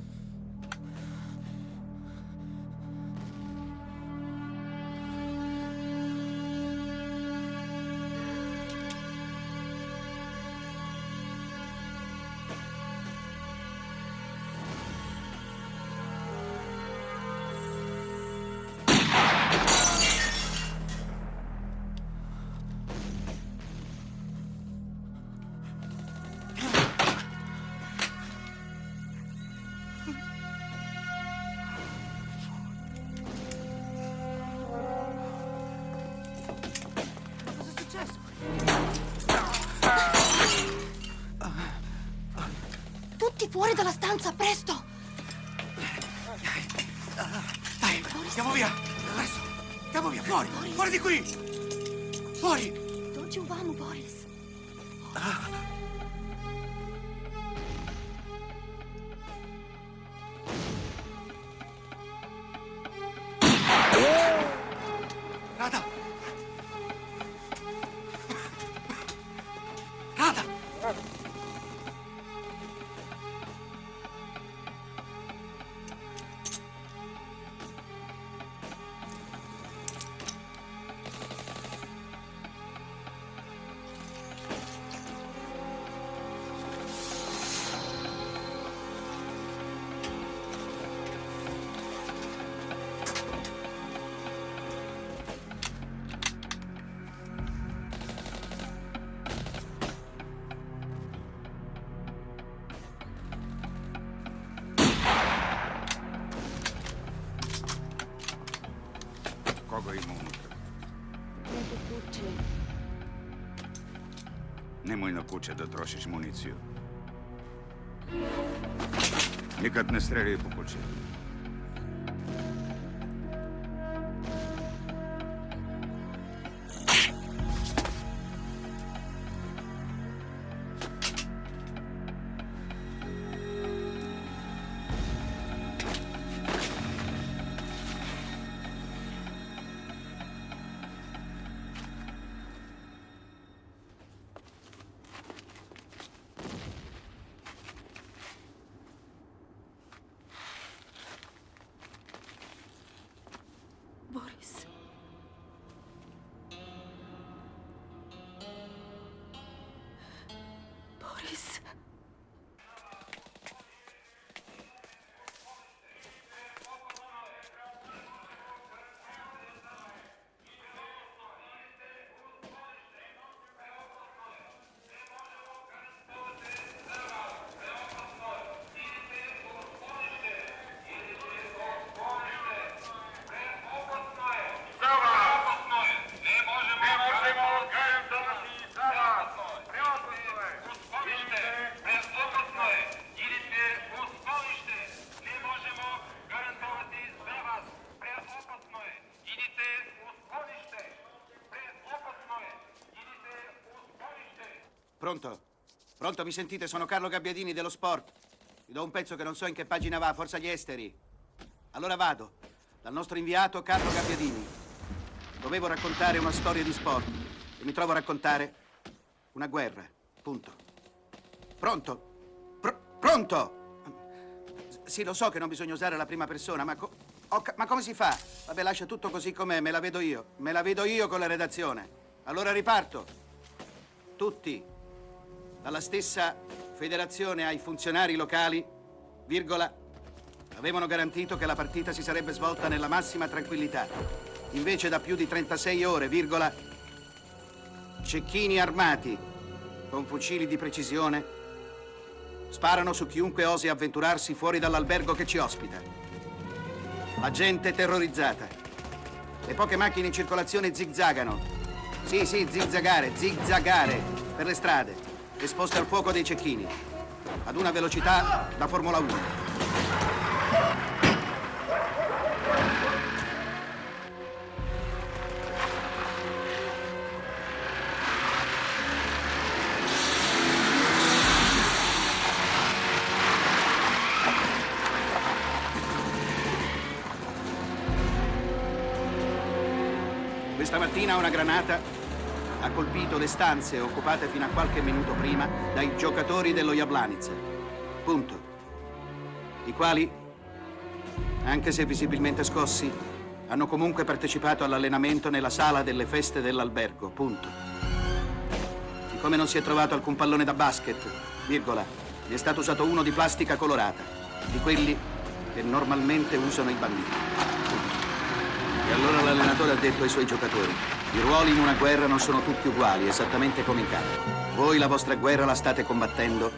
Tutti fuori dalla stanza, presto! Dai, andiamo via! Adesso, andiamo via, fuori! Boris. Fuori di qui! Fuori! Non ci vamo, Boris. Rada! Rada! Kogo ima unutra? Neko kuće. Nemoj na kuće da trošiš municiju. Nikad ne streljaj po kući. Boris. Boris. Pronto? Pronto, mi sentite? Sono Carlo Gabbiadini dello Sport. Vi do un pezzo che non so in che pagina va, forse agli esteri. Allora vado. Dal nostro inviato Carlo Gabbiadini. Dovevo raccontare una storia di sport e mi trovo a raccontare una guerra. Punto. Pronto? Pronto? Sì, lo so che non bisogna usare la prima persona, ma come si fa? Vabbè, lascia tutto così com'è, me la vedo io. Me la vedo io con la redazione. Allora riparto. Tutti. Dalla stessa federazione ai funzionari locali, virgola, avevano garantito che la partita si sarebbe svolta nella massima tranquillità. Invece da più di 36 ore, virgola, cecchini armati con fucili di precisione sparano su chiunque osi avventurarsi fuori dall'albergo che ci ospita. La gente terrorizzata. Le poche macchine in circolazione zigzagano. Sì, zigzagare per le strade, esposte al fuoco dei cecchini. ad una velocità da Formula 1. Questa mattina una granata ha colpito le stanze occupate fino a qualche minuto prima dai giocatori dello Jablanice. Punto. I quali, anche se visibilmente scossi, hanno comunque partecipato all'allenamento nella sala delle feste dell'albergo. Punto. Siccome non si è trovato alcun pallone da basket, virgola, gli è stato usato uno di plastica colorata, di quelli che normalmente usano i bambini. E allora l'allenatore ha detto ai suoi giocatori: i ruoli in una guerra non sono tutti uguali, esattamente come in campo. Voi la vostra guerra la state combattendo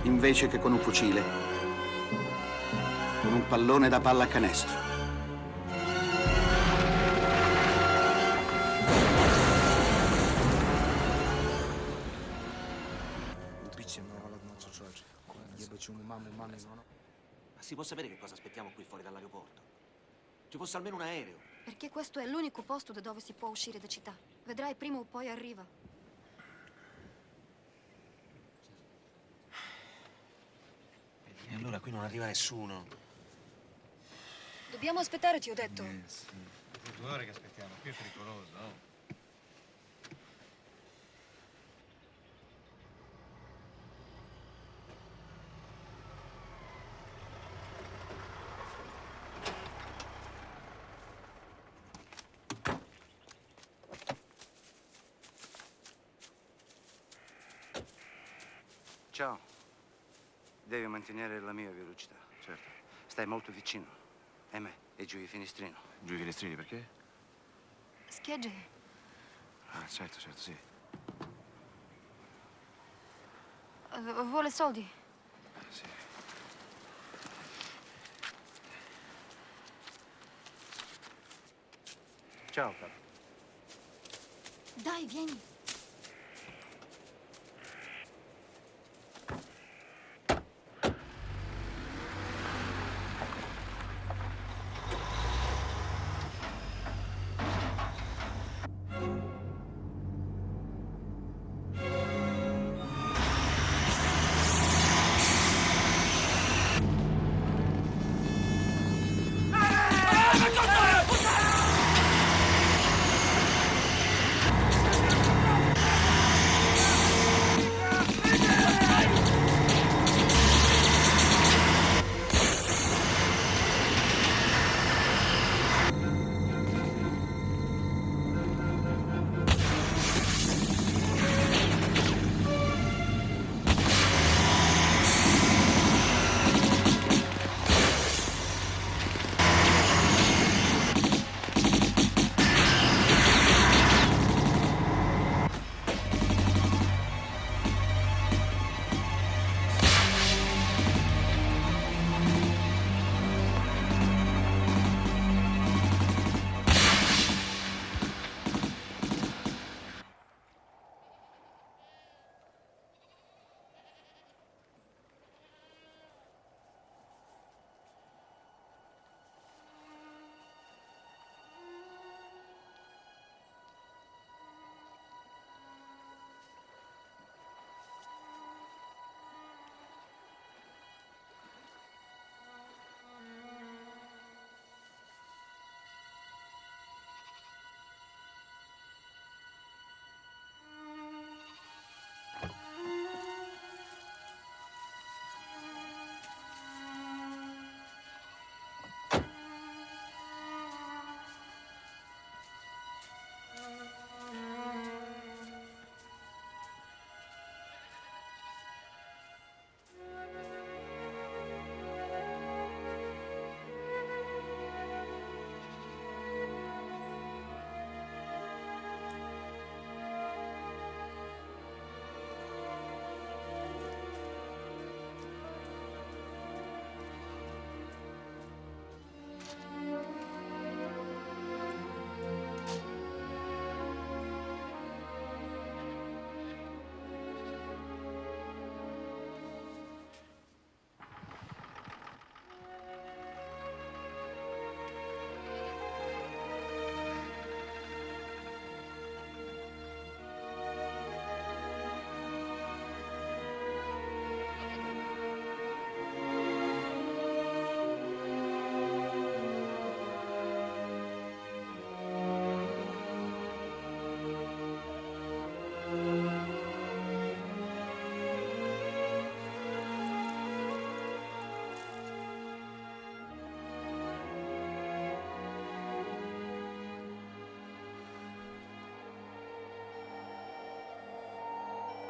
invece che con un fucile, con un pallone da pallacanestro. Ma si può sapere che cosa aspettiamo qui fuori dall'aeroporto? Ci fosse almeno un aereo. Perché questo è l'unico posto da dove si può uscire da città. Vedrai, prima o poi arriva. E allora qui non arriva nessuno. Dobbiamo aspettare, ti ho detto. Sì. 2 ore che aspettiamo, qui è pericoloso, no? Ciao. Devi mantenere la mia velocità, certo. Stai molto vicino. E me, e giù il finestrino. Giù i finestrini, perché? Schegge. Ah, certo, sì. Vuole soldi? Sì. Ciao, Carlo. Dai, vieni.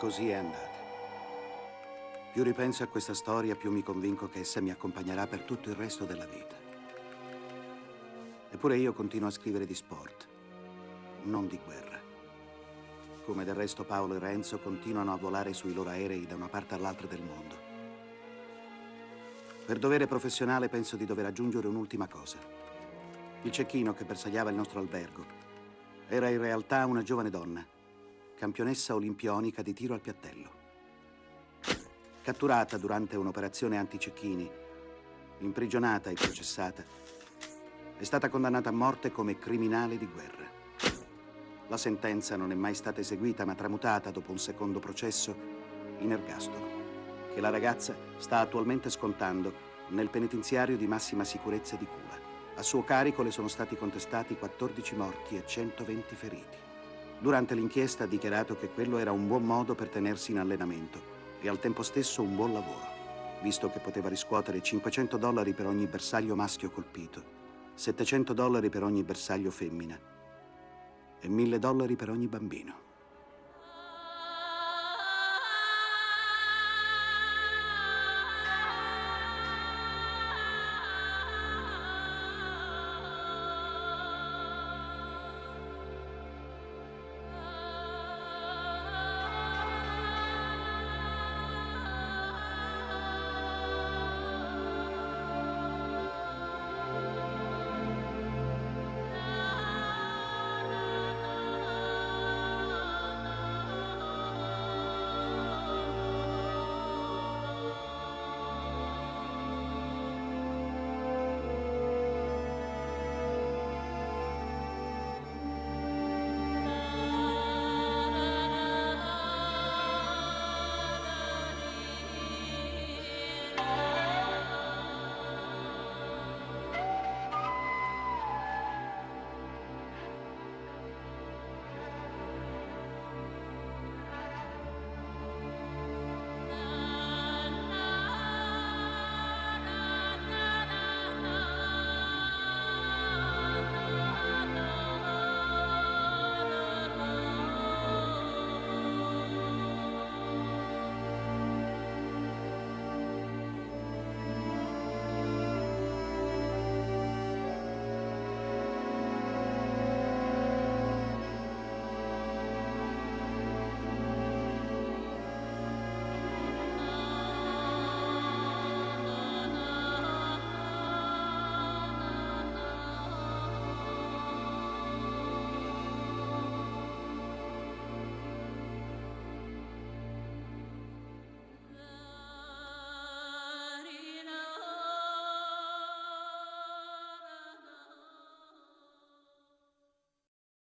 così è andata. Più ripenso a questa storia, più mi convinco che essa mi accompagnerà per tutto il resto della vita. Eppure io continuo a scrivere di sport, non di guerra. Come del resto Paolo e Renzo continuano a volare sui loro aerei da una parte all'altra del mondo. Per dovere professionale penso di dover aggiungere un'ultima cosa. Il cecchino che bersagliava il nostro albergo era in realtà una giovane donna, campionessa olimpionica di tiro al piattello. Catturata durante un'operazione anti-cecchini, imprigionata e processata, è stata condannata a morte come criminale di guerra. La sentenza non è mai stata eseguita, ma tramutata dopo un secondo processo in ergastolo, che la ragazza sta attualmente scontando nel penitenziario di massima sicurezza di Cula. A suo carico le sono stati contestati 14 morti e 120 feriti. Durante l'inchiesta ha dichiarato che quello era un buon modo per tenersi in allenamento e al tempo stesso un buon lavoro, visto che poteva riscuotere $500 per ogni bersaglio maschio colpito, $700 per ogni bersaglio femmina e $1.000 per ogni bambino.